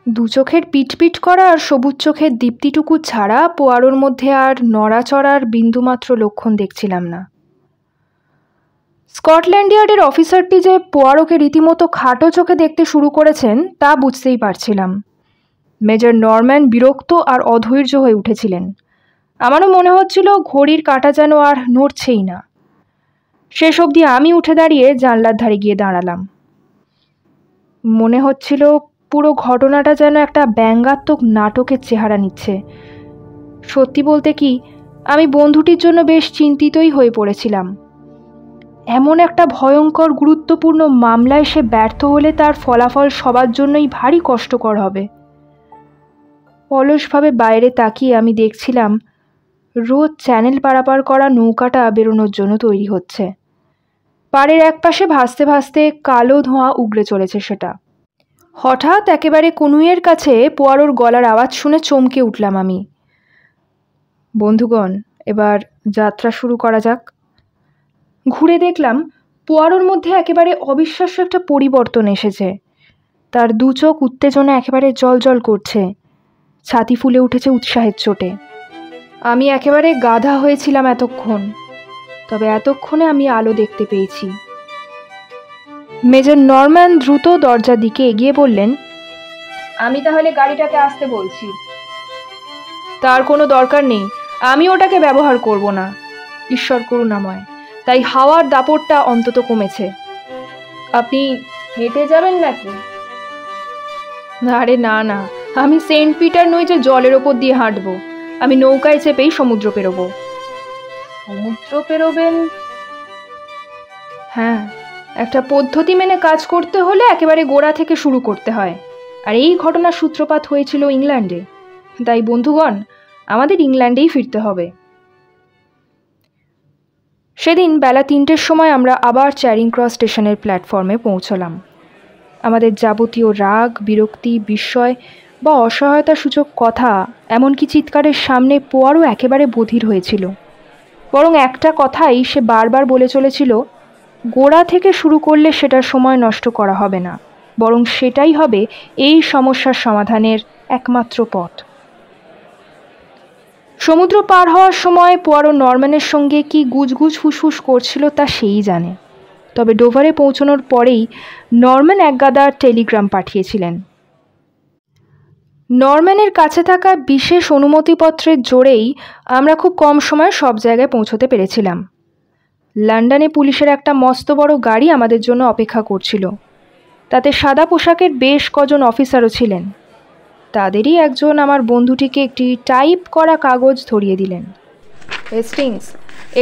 দু চোখের পিটপিট করা আর সবুজ চোখের দীপ্তিটুকু ছাড়া পোয়ারোর মধ্যে আর নড়াচড়ার বিন্দুমাত্র লক্ষণ দেখছিলাম না। স্কটল্যান্ড ইয়ার্ডের অফিসারটি যে পোয়ারোকে রীতিমতো খাটো চোখে দেখতে শুরু করেছেন তা বুঝতেই পারছিলাম। মেজর নরম্যান বিরক্ত আর অধৈর্য হয়ে উঠেছিলেন। আমারও মনে হচ্ছিল ঘড়ির কাঁটা যেন আর নড়ছেই না। শেষ অবধি আমি উঠে দাঁড়িয়ে জানলার ধারে গিয়ে দাঁড়ালাম। মনে হচ্ছিল পুরো ঘটনাটা যেন একটা ব্যঙ্গাত্মক নাটকের চেহারা নিচ্ছে। সত্যি বলতে কি, আমি বন্ধুটির জন্য বেশ চিন্তিতই হয়ে পড়েছিলাম। এমন একটা ভয়ঙ্কর গুরুত্বপূর্ণ মামলায় সে ব্যর্থ হলে তার ফলাফল সবার জন্যই ভারী কষ্টকর হবে। অলসভাবে বাইরে তাকিয়ে আমি দেখছিলাম রোজ চ্যানেল পারাপার করা নৌকাটা বেরোনোর জন্য তৈরি হচ্ছে। পাড়ের একপাশে ভাসতে ভাসতে কালো ধোঁয়া উগড়ে চলেছে সেটা। হঠাৎ একেবারে কনুইয়ের কাছে পোয়ারোর গলার আওয়াজ শুনে চমকে উঠলাম আমি। বন্ধুগণ, এবার যাত্রা শুরু করা যাক। ঘুরে দেখলাম পোয়ারোর মধ্যে একেবারে অবিশ্বাস্য একটা পরিবর্তন এসেছে। তার দু চোখ উত্তেজনা একেবারে জল করছে, ছাতি ফুলে উঠেছে উৎসাহের চোটে। আমি একেবারে গাধা হয়েছিলাম এতক্ষণ, তবে এতক্ষণে আমি আলো দেখতে পেয়েছি। মেজর নরম্যান দ্রুত দরজার দিকে এগিয়ে বললেন, আমি তাহলে গাড়িটাকে আসতে বলছি। তার কোনো দরকার নেই, আমি ওটাকে ব্যবহার করব না, ঈশ্বর করুণাময়। তাই হাওয়ার দাপটটা অন্তত কমেছে। আপনি হেঁটে যাবেন নাকি? আরে না না, আমি সেন্ট পিটার নই যে জলের ওপর দিয়ে হাঁটবো। আমি নৌকায় চেপেই সমুদ্র পেরোবো। সমুদ্র পেরোবেন? হ্যাঁ, একটা পদ্ধতি মেনে কাজ করতে হলে একেবারে গোড়া থেকে শুরু করতে হয়। আর এই ঘটনার সূত্রপাত হয়েছিল ইংল্যান্ডে। তাই বন্ধুগণ, আমাদের ইংল্যান্ডেই ফিরতে হবে। সেদিন বেলা 3টের সময় আমরা আবার চ্যারিং ক্রস স্টেশনের প্ল্যাটফর্মে পৌঁছলাম। আমাদের যাবতীয় রাগ, বিরক্তি, বিস্ময় বা অসহায়তাসূচক কথা, এমনকি চিৎকারের সামনে পোয়ারো একেবারে বধির হয়েছিল। বরং একটা কথাই সে বারবার বলে চলেছিল, গোড়া থেকে শুরু করলে সেটার সময় নষ্ট করা হবে না, বরং সেটাই হবে এই সমস্যার সমাধানের একমাত্র পথ। সমুদ্র পার হওয়ার সময় পোয়ারো নরম্যানের সঙ্গে কি গুজগুজ ফুসফুস করছিল তা সেই জানে। তবে ডোভারে পৌঁছানোর পরেই নরম্যান একগাদা টেলিগ্রাম পাঠিয়েছিলেন। নরম্যানের কাছে থাকা বিশেষ অনুমতিপত্রের জোরেই আমরা খুব কম সময়ে সব জায়গায় পৌঁছতে পেরেছিলাম। লন্ডনে পুলিশের একটা মস্ত বড় গাড়ি আমাদের জন্য অপেক্ষা করছিল। তাতে সাদা পোশাকের বেশ কজন অফিসারও ছিলেন। তাদেরই একজন আমার বন্ধুটিকে একটি টাইপ করা কাগজ ধরিয়ে দিলেন। হেস্টিংস,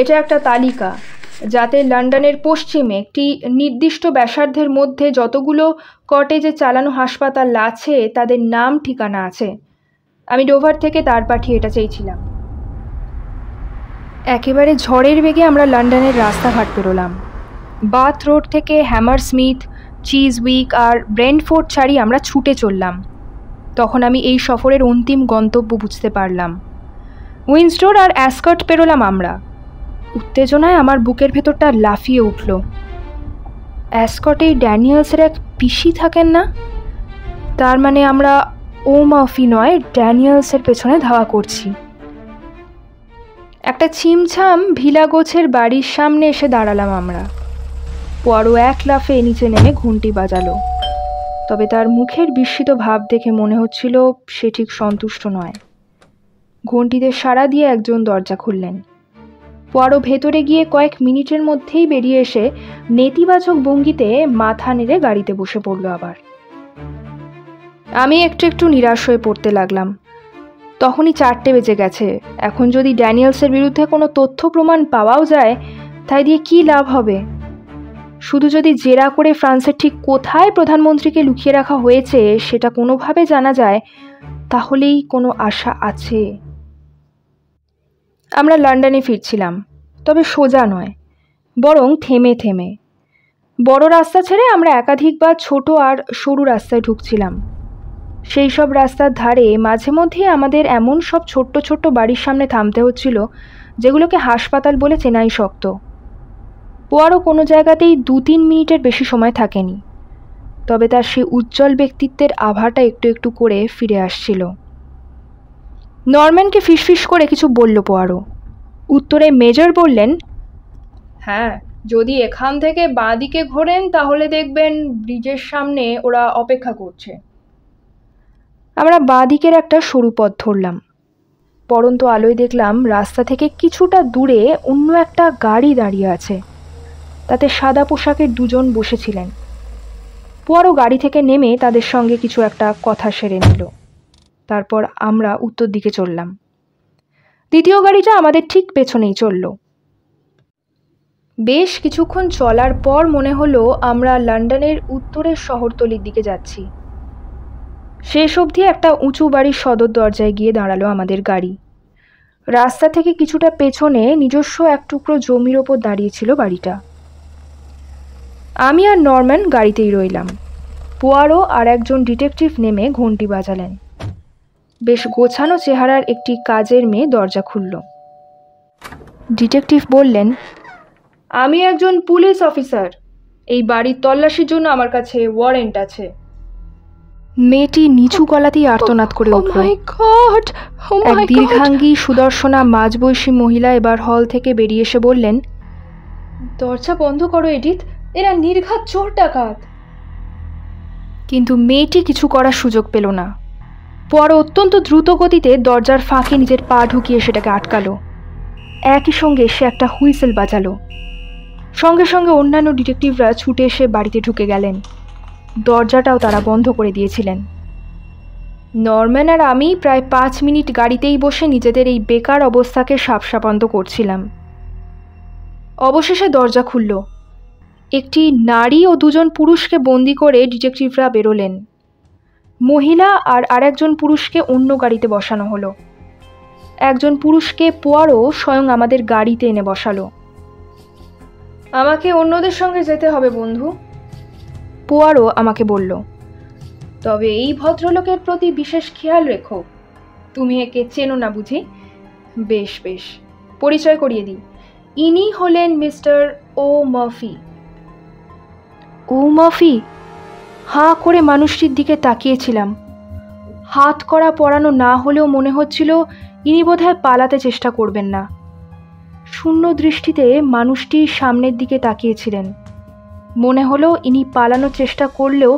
এটা একটা তালিকা, যাতে লন্ডনের পশ্চিমে একটি নির্দিষ্ট ব্যাসার্ধের মধ্যে যতগুলো কটেজে চালানো হাসপাতাল আছে তাদের নাম ঠিকানা আছে। আমি ডোভার থেকে তার পাঠিয়ে এটা চেয়েছিলাম। একেবারে ঝড়ের বেগে আমরা লন্ডনের রাস্তাঘাট পেরোলাম। বাথ রোড থেকে হ্যামারস্মিথ, চিজউইক আর ব্রেন্টফোর্ড ছাড়িয়ে আমরা ছুটে চললাম। তখন আমি এই সফরের অন্তিম গন্তব্য বুঝতে পারলাম। উইন্সডোর আর অ্যাসকট পেরোলাম আমরা। উত্তেজনায় আমার বুকের ভেতরটা লাফিয়ে উঠল। অ্যাসকটেই ড্যানিয়েলসের এক পিসি থাকেন না? তার মানে আমরা ও মাফি নয়, ড্যানিয়েলসের পেছনে ধাওয়া করছি। একটা ছিমছাম ভিলা গোছের বাড়ির সামনে এসে দাঁড়ালাম আমরা। পোয়ারো এক লাফে নিচে নেমে ঘুঁটি বাজালো। তবে তার মুখের বিস্মিত ভাব দেখে মনে হচ্ছিল সে ঠিক সন্তুষ্ট নয়। ঘণ্টিতে সাড়া দিয়ে একজন দরজা খুললেন। পোয়ারো ভেতরে গিয়ে কয়েক মিনিটের মধ্যেই বেরিয়ে এসে নেতিবাচক ভঙ্গিতে মাথা নেড়ে গাড়িতে বসে পড়ল আবার। আমি একটু নিরাশ হয়ে পড়তে লাগলাম। তখনই 4টে বেজে গেছে। এখন যদি ড্যানিয়েলসের বিরুদ্ধে কোনো তথ্য প্রমাণ পাওয়াও যায়, তাই দিয়ে কী লাভ হবে? শুধু যদি জেরা করে ফ্রান্সের ঠিক কোথায় প্রধানমন্ত্রীকে লুকিয়ে রাখা হয়েছে সেটা কোনোভাবে জানা যায়, তাহলেই কোনো আশা আছে। আমরা লন্ডনে ফিরছিলাম, তবে সোজা নয়, বরং থেমে থেমে। বড় রাস্তা ছেড়ে আমরা একাধিকবার ছোট আর সরু রাস্তায় ঢুকছিলাম। সেই সব রাস্তার ধারে মাঝে মধ্যে আমাদের এমন সব ছোট্ট ছোট্ট বাড়ির সামনে থামতে হচ্ছিল যেগুলোকে হাসপাতাল বলে চেনাই শক্ত। পোয়ারো কোনো জায়গাতেই 2-3 মিনিটের বেশি সময় থাকেনি, তবে তার সেই উজ্জ্বল ব্যক্তিত্বের আভাটা একটু করে ফিরে আসছিল। নরম্যানকে ফিসফিস করে কিছু বলল পোয়ারো। উত্তরে মেজর বললেন, হ্যাঁ, যদি এখান থেকে বাঁ দিকে ঘোরেন তাহলে দেখবেন ব্রিজের সামনে ওরা অপেক্ষা করছে। আমরা বাঁ দিকের একটা সরু পথ ধরলাম। পরন্ত আলোয় দেখলাম রাস্তা থেকে কিছুটা দূরে অন্য একটা গাড়ি দাঁড়িয়ে আছে। তাতে সাদা পোশাকের দুজন বসেছিলেন। পোয়ারো গাড়ি থেকে নেমে তাদের সঙ্গে কিছু একটা কথা সেরে নিল। তারপর আমরা উত্তর দিকে চললাম। দ্বিতীয় গাড়িটা আমাদের ঠিক পেছনেই চলল। বেশ কিছুক্ষণ চলার পর মনে হলো আমরা লন্ডনের উত্তরের শহরতলির দিকে যাচ্ছি। শেষ অবধি একটা উঁচু বাড়ির সদর দরজায় গিয়ে দাঁড়ালো আমাদের গাড়ি। রাস্তা থেকে কিছুটা পেছনে নিজস্ব এক টুকরো জমির ওপর দাঁড়িয়েছিল বাড়িটা। আমি আর নরম্যান গাড়িতেই রইলাম। পোয়ারো আর একজন ডিটেকটিভ নেমে ঘন্টি বাজালেন। বেশ গোছানো চেহারার একটি কাজের মেয়ে দরজা খুলল। ডিটেকটিভ বললেন, আমি একজন পুলিশ অফিসার, এই বাড়ির তল্লাশির জন্য আমার কাছে ওয়ারেন্ট আছে। মেয়েটি নিচু গলাতেই আর্তনাদ করে উঠল। এক দীর্ঘাঙ্গী সুদর্শনা মাঝবয়সী মহিলা এবার হল থেকে বেরিয়ে এসে বললেন, দরজা বন্ধ করো এডিথ, এরা নির্ঘাত চোর ডাকাত। কিন্তু মেয়েটি কিছু করার সুযোগ পেল না। পর অত্যন্ত দ্রুত গতিতে দরজার ফাঁকে নিজের পা ঢুকিয়ে সেটাকে আটকালো। একই সঙ্গে সে একটা হুইসেল বাজালো। সঙ্গে সঙ্গে অন্যান্য ডিটেকটিভরা ছুটে এসে বাড়িতে ঢুকে গেলেন। দরজাটাও তারা বন্ধ করে দিয়েছিলেন। নরম্যান আর আমি প্রায় 5 মিনিট গাড়িতেই বসে নিজেদের এই বেকার অবস্থাকে সাপসাপান্ত করছিলাম। অবশেষে দরজা খুলল। একটি নারী ও 2জন পুরুষকে বন্দি করে ডিটেকটিভরা বেরোলেন। মহিলা আর আরেকজন পুরুষকে অন্য গাড়িতে বসানো হলো। একজন পুরুষকে পোয়ারো স্বয়ং আমাদের গাড়িতে এনে বসালো। আমাকে অন্যদের সঙ্গে যেতে হবে বন্ধু, পোয়ারো আমাকে বলল। তবে এই ভদ্রলোকের প্রতি বিশেষ খেয়াল রেখো। তুমি একে চেনো না বুঝি? বেশ বেশ, পরিচয় করিয়ে দিই। ইনি হলেন মিস্টার ও মার্ফি। ও মার্ফি? হাঁ করে মানুষটির দিকে তাকিয়েছিলাম। হাত করা পরানো না হলেও মনে হচ্ছিল ইনি বোধহয় পালাতে চেষ্টা করবেন না। শূন্য দৃষ্টিতে মানুষটি সামনের দিকে তাকিয়েছিলেন। মনে হলো ইনি পালানোর চেষ্টা করলেও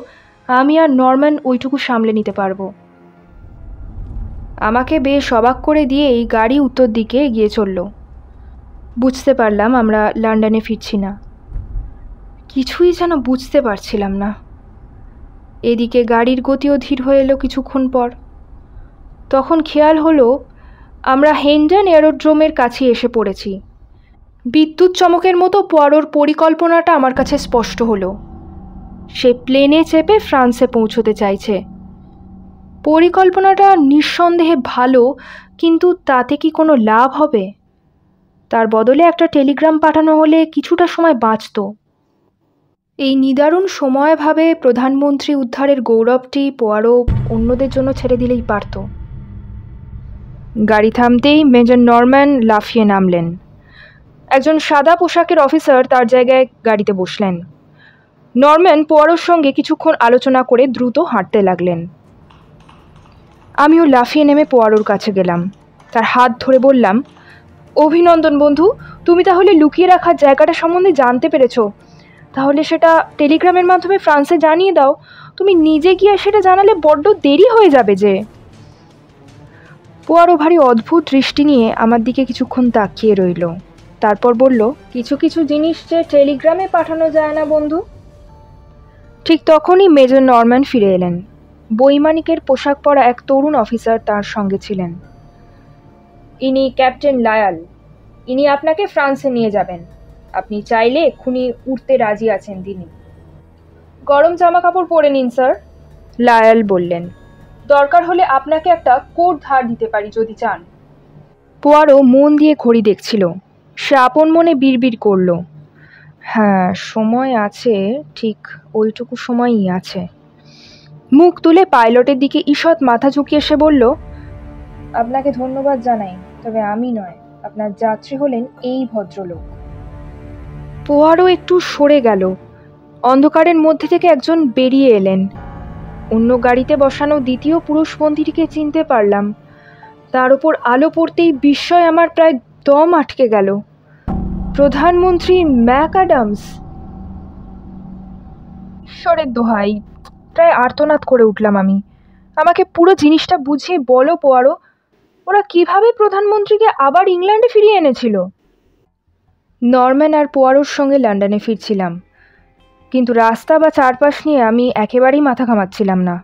আমি আর নরম্যান ওইটুকু সামলে নিতে পারবো। আমাকে বেশ অবাক করে দিয়ে এই গাড়ি উত্তর দিকে এগিয়ে চলল। বুঝতে পারলাম আমরা লন্ডনে ফিরছি না। কিছুই যেন বুঝতে পারছিলাম না। এদিকে গাড়ির গতিও ধীর হয়ে এলো কিছুক্ষণ পর। তখন খেয়াল হলো আমরা হেন্ডন এরোড্রোমের কাছে এসে পড়েছি। বিদ্যুৎ চমকের মতো পোয়ারোর পরিকল্পনাটা আমার কাছে স্পষ্ট হলো। সে প্লেনে চেপে ফ্রান্সে পৌঁছতে চাইছে। পরিকল্পনাটা নিঃসন্দেহে ভালো, কিন্তু তাতে কি কোনো লাভ হবে? তার বদলে একটা টেলিগ্রাম পাঠানো হলে কিছুটা সময় বাঁচত। এই নিদারুণ সময়ভাবে প্রধানমন্ত্রী উদ্ধারের গৌরবটি পোয়ারো অন্যদের জন্য ছেড়ে দিলেই পারত। গাড়ি থামতেই মেজর নরম্যান লাফিয়ে নামলেন। একজন সাদা পোশাকের অফিসার তার জায়গায় গাড়িতে বসলেন। নরম্যান পোয়ারোর সঙ্গে কিছুক্ষণ আলোচনা করে দ্রুত হাঁটতে লাগলেন। আমিও লাফিয়ে নেমে পোয়ারোর কাছে গেলাম। তার হাত ধরে বললাম, অভিনন্দন বন্ধু, তুমি তাহলে লুকিয়ে রাখার জায়গাটা সম্বন্ধে জানতে পেরেছো। তাহলে সেটা টেলিগ্রামের মাধ্যমে ফ্রান্সে জানিয়ে দাও। তুমি নিজে গিয়ে সেটা জানালে বড্ড দেরি হয়ে যাবে যে। পোয়ারো ভারী অদ্ভুত দৃষ্টি নিয়ে আমার দিকে কিছুক্ষণ তাকিয়ে রইল। তারপর বলল, কিছু কিছু জিনিস যে টেলিগ্রামে পাঠানো যায় না বন্ধু। ঠিক তখনই মেজর নরম্যান ফিরে এলেন। বৈমানিকের পোশাক পরা এক তরুণ অফিসার তার সঙ্গে ছিলেন। ইনি ক্যাপ্টেন লায়াল। ইনি আপনাকে ফ্রান্সে নিয়ে যাবেন। আপনি চাইলে এক্ষুনি উঠতে রাজি আছেন তিনি। গরম জামা কাপড় পরে নিন স্যার, লায়াল বললেন। দরকার হলে আপনাকে একটা কোট ধার দিতে পারি যদি চান। পোয়ারো মন দিয়ে ঘড়ি দেখছিল। সে আপন মনে বিড়বিড় করল, হ্যাঁ সময় আছে, ঠিক ওইটুকু সময়ই আছে। মুখ তুলে পাইলটের দিকে ঈষৎ মাথা ঝুঁকিয়ে সে বলল, আপনাকে ধন্যবাদ জানাই, তবে আমি নয়, আপনার যাত্রী হলেন এই ভদ্রলোক। পোয়ারো একটু সরে গেল। অন্ধকারের মধ্যে থেকে একজন বেরিয়ে এলেন। অন্য গাড়িতে বসানো দ্বিতীয় পুরুষবন্দীটিকে চিনতে পারলাম। তার উপর আলো পড়তেই বিস্ময় আমার প্রায় দম আটকে গেল। প্রধানমন্ত্রী ম্যাকঅ্যাডামস! ঈশ্বরের দোহাই, প্রায় আর্তনাদ করে উঠলাম আমি। আমাকে পুরো জিনিসটা বুঝিয়ে বলো পোয়ারো, ওরা কিভাবে প্রধানমন্ত্রীকে আবার ইংল্যান্ডে ফিরিয়ে এনেছিল? নরম্যান আর পোয়ারোর সঙ্গে লন্ডনে ফিরছিলাম, কিন্তু রাস্তা বা চারপাশ নিয়ে আমি একেবারেই মাথা ঘামাচ্ছিলাম না।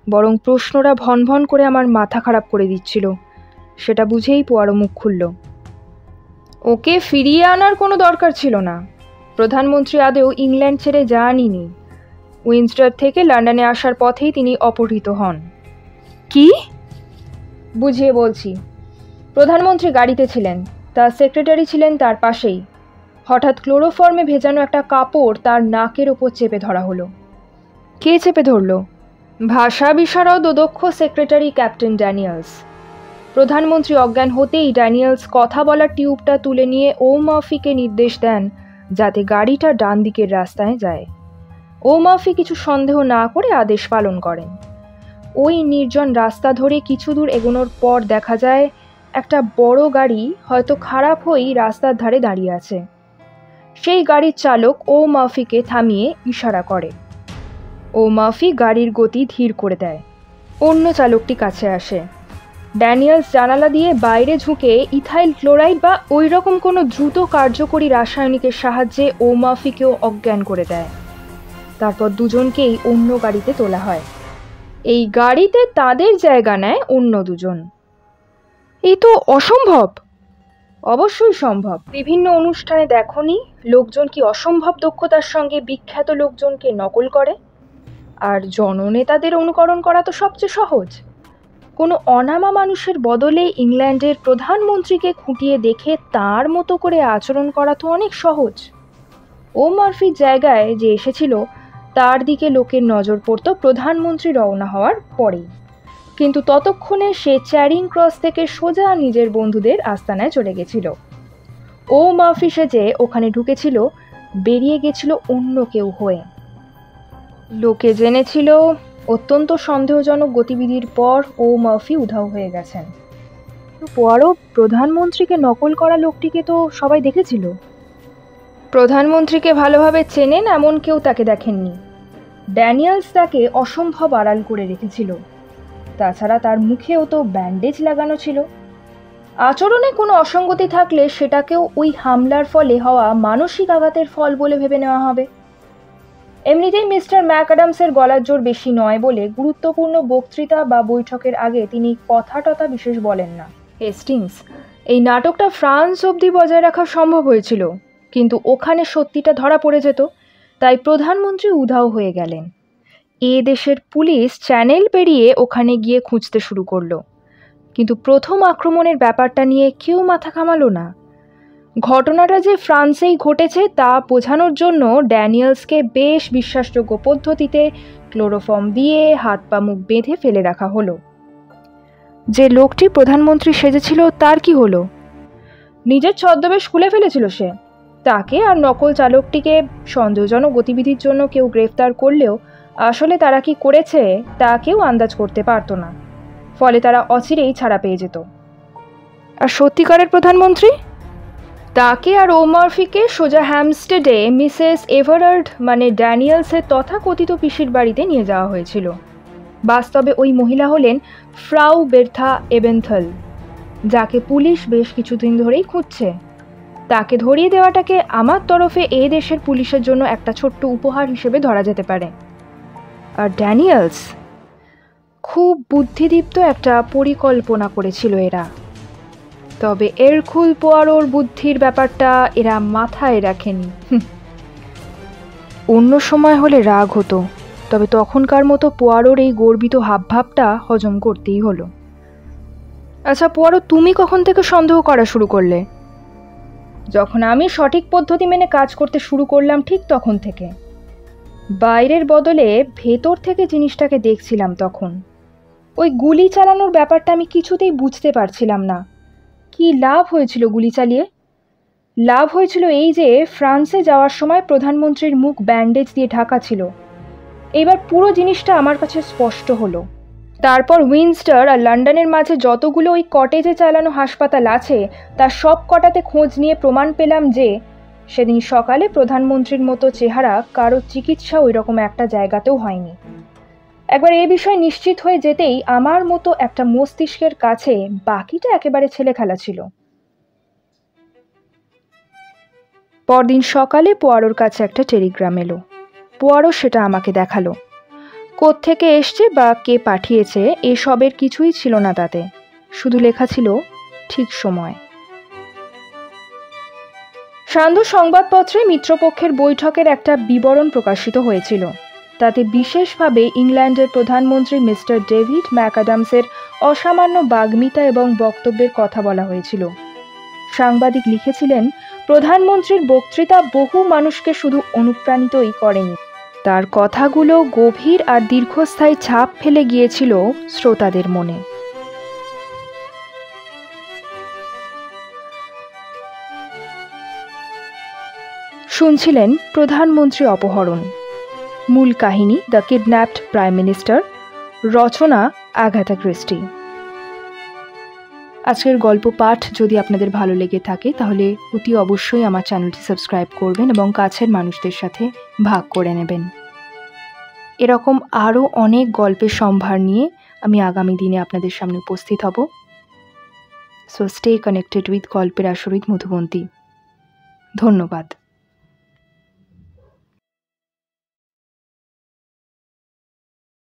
বরং প্রশ্নরা ভন ভন করে আমার মাথা খারাপ করে দিচ্ছিল। সেটা বুঝেই পোয়ারো মুখ খুলল। ওকে ফিরিয়ে আনার কোনো দরকার ছিল না। প্রধানমন্ত্রী আদেও ইংল্যান্ড ছেড়ে যানইনি। উইন্ডসর থেকে লন্ডনে আসার পথেই তিনি অপহৃত হন। কি? বুঝিয়ে বলছি। প্রধানমন্ত্রী গাড়িতে ছিলেন, তার সেক্রেটারি ছিলেন তার পাশেই। হঠাৎ ক্লোরোফর্মে ভেজানো একটা কাপড় তার নাকের ওপর চেপে ধরা হলো। কে চেপে ধরল? ভাষা বিশারদ ও দক্ষ সেক্রেটারি ক্যাপ্টেন ড্যানিয়েলস। প্রধানমন্ত্রী অজ্ঞান হতেই ড্যানিয়েলস কথা বলার টিউবটা তুলে নিয়ে ও মার্ফিকে নির্দেশ দেন যাতে গাড়িটা ডান দিকের রাস্তায় যায়। ও মার্ফি কিছু সন্দেহ না করে আদেশ পালন করেন। ওই নির্জন রাস্তা ধরে কিছু দূর এগোনোর পর দেখা যায় একটা বড় গাড়ি হয়তো খারাপ হয়েই রাস্তার ধারে দাঁড়িয়ে আছে। সেই গাড়ির চালক ও মার্ফিকে থামিয়ে ইশারা করে। ও মার্ফি গাড়ির গতি ধীর করে দেয়। অন্য চালকটি কাছে আসে। ড্যানিয়েলস জানালা দিয়ে বাইরে ঝুঁকে ইথাইল ক্লোরাইড বা ওই রকম কোনো দ্রুত কার্যকরী রাসায়নিকের সাহায্যে ও মার্ফিকেও অজ্ঞান করে দেয়। তারপর দুজনকেই অন্য গাড়িতে তোলা হয়। এই গাড়িতে তাদের জায়গা নেয় অন্য দুজন। এই তো অসম্ভব। অবশ্যই সম্ভব। বিভিন্ন অনুষ্ঠানে দেখনি লোকজন কি অসম্ভব দক্ষতার সঙ্গে বিখ্যাত লোকজনকে নকল করে। আর জননেতাদের অনুকরণ করা তো সবচেয়ে সহজ। কোনো অনামা মানুষের বদলে ইংল্যান্ডের প্রধানমন্ত্রীকে খুঁটিয়ে দেখে তার মতো করে আচরণ করা তো অনেক সহজ। ও মার্ফির জায়গায় যে এসেছিল তার দিকে লোকের নজর পড়ত প্রধানমন্ত্রী রওনা হওয়ার পরেই, কিন্তু ততক্ষণে সে চ্যারিং ক্রস থেকে সোজা নিজের বন্ধুদের আস্তানায় চলে গেছিল। ও মার্ফি সেজে ওখানে ঢুকেছিল, বেরিয়ে গেছিল অন্য কেউ হয়ে। লোকে জেনেছিল অত্যন্ত সন্দেহজনক গতিবিধির পর ও মার্ফি উধাও হয়ে গেছেন। পোয়ারো প্রধানমন্ত্রীকে নকল করা লোকটিকে তো সবাই দেখেছিল। প্রধানমন্ত্রীকে ভালোভাবে চেনেন এমন কেউ তাকে দেখেননি। ড্যানিয়েলস তাকে অসম্ভব আড়াল করে রেখেছিল। তাছাড়া তার মুখেও তো ব্যান্ডেজ লাগানো ছিল। আচরণে কোনো অসঙ্গতি থাকলে সেটাকেও ওই হামলার ফলে হওয়া মানসিক আঘাতের ফল বলে ভেবে নেওয়া হবে। এমনিতেই মিস্টার ম্যাকঅ্যাডামসের গলার জোর বেশি নয় বলে গুরুত্বপূর্ণ বক্তৃতা বা বৈঠকের আগে তিনি কথা টথা বিশেষ বলেন না। হেস্টিংস, এই নাটকটা ফ্রান্স অবধি বজায় রাখা সম্ভব হয়েছিল, কিন্তু ওখানে সত্যিটা ধরা পড়ে যেত, তাই প্রধানমন্ত্রী উধাও হয়ে গেলেন। এ দেশের পুলিশ চ্যানেল পেরিয়ে ওখানে গিয়ে খুঁজতে শুরু করলো, কিন্তু প্রথম আক্রমণের ব্যাপারটা নিয়ে কেউ মাথা ঘামালো না। ঘটনাটা যে ফ্রান্সেই ঘটেছে তা বোঝানোর জন্য ড্যানিয়েলসকে বেশ বিশ্বাসযোগ্য পদ্ধতিতে ক্লোরোফর্ম দিয়ে হাত পা মুখ বেঁধে ফেলে রাখা হলো। যে লোকটি প্রধানমন্ত্রী সেজেছিল তার কি হলো? নিজের ছদ্মবেশ খুলে ফেলেছিল সে। তাকে আর নকল চালকটিকে সন্দেহজনক গতিবিধির জন্য কেউ গ্রেফতার করলেও আসলে তারা কি করেছে তা কেউ আন্দাজ করতে পারত না, ফলে তারা অচিরেই ছাড়া পেয়ে যেত। আর সত্যিকারের প্রধানমন্ত্রী? তাকে আর ও মার্ফিকে সোজা হ্যামস্টেডে মিসেস এভারার্ড মানে ড্যানিয়েলসের তথাকথিত পিসির বাড়িতে নিয়ে যাওয়া হয়েছিল। বাস্তবে ওই মহিলা হলেন ফ্রাউ বের্থা এবেনথল, যাকে পুলিশ বেশ কিছুদিন ধরেই খুঁজছে। তাকে ধরিয়ে দেওয়াটাকে আমার তরফে এ দেশের পুলিশের জন্য একটা ছোট্ট উপহার হিসেবে ধরা যেতে পারে। আর ড্যানিয়েলস, খুব বুদ্ধিদীপ্ত একটা পরিকল্পনা করেছিল এরা। তবে এরকুল পোয়ারোর বুদ্ধির ব্যাপারটা এরা মাথায় রাখেনি। অন্য সময় হলে রাগ হতো, তবে তখনকার মতো পোয়ারোর এই গর্বিত হাবভাবটা হজম করতেই হলো। আচ্ছা পোয়ারো, তুমি কখন থেকে সন্দেহ করা শুরু করলে? যখন আমি সঠিক পদ্ধতি মেনে কাজ করতে শুরু করলাম ঠিক তখন থেকে। বাইরের বদলে ভেতর থেকে জিনিসটাকে দেখছিলাম তখন। ওই গুলি চালানোর ব্যাপারটা আমি কিছুতেই বুঝতে পারছিলাম না। কি লাভ হয়েছিল গুলি চালিয়ে? লাভ হয়েছিল এই যে ফ্রান্সে যাওয়ার সময় প্রধানমন্ত্রীর মুখ ব্যান্ডেজ দিয়ে ঢাকা ছিল। এবার পুরো জিনিসটা আমার কাছে স্পষ্ট হলো। তারপর উইন্ডসর আর লন্ডনের মাঝে যতগুলো ওই কটেজে চালানো হাসপাতাল আছে তার সব কটাতে খোঁজ নিয়ে প্রমাণ পেলাম যে সেদিন সকালে প্রধানমন্ত্রীর মতো চেহারা কারো চিকিৎসা ওই রকম একটা জায়গাতেও হয়নি। একবার এ বিষয়ে নিশ্চিত হয়ে যেতেই আমার মতো একটা মস্তিষ্কের কাছে বাকিটা একেবারে ছেলেখেলা ছিল। পরদিন সকালে পোয়ারোর কাছে একটা টেলিগ্রাম এলো। পোয়ারো সেটা আমাকে দেখালো। কোত্থেকে এসছে বা কে পাঠিয়েছে এসবের কিছুই ছিল না তাতে, শুধু লেখা ছিল ঠিক সময়। সান্ধ্য সংবাদপত্রে মিত্রপক্ষের বৈঠকের একটা বিবরণ প্রকাশিত হয়েছিল। তাতে বিশেষভাবে ইংল্যান্ডের প্রধানমন্ত্রী মিস্টার ডেভিড ম্যাকঅ্যাডামসের অসামান্য বাগ্মিতা এবং বক্তব্যের কথা বলা হয়েছিল। সাংবাদিক লিখেছিলেন, প্রধানমন্ত্রীর বক্তৃতা বহু মানুষকে শুধু অনুপ্রাণিতই করেনি, তার কথাগুলো গভীর আর দীর্ঘস্থায়ী ছাপ ফেলে গিয়েছিল শ্রোতাদের মনে। শুনছিলেন প্রধানমন্ত্রী অপহরণ, মূল কাহিনী দ্য কিডন্যাপড প্রাইম মিনিস্টার, রচনা আগাথা ক্রিস্টি। আজকের গল্প পাঠ যদি আপনাদের ভালো লেগে থাকে তাহলে অতি অবশ্যই আমার চ্যানেলটি সাবস্ক্রাইব করবেন এবং কাছের মানুষদের সাথে ভাগ করে নেবেন। এরকম আরও অনেক গল্পের সম্ভার নিয়ে আমি আগামী দিনে আপনাদের সামনে উপস্থিত হব। সো স্টে কানেক্টেড উইথ গল্পের আসর উইথ মধুবন্তী। ধন্যবাদ।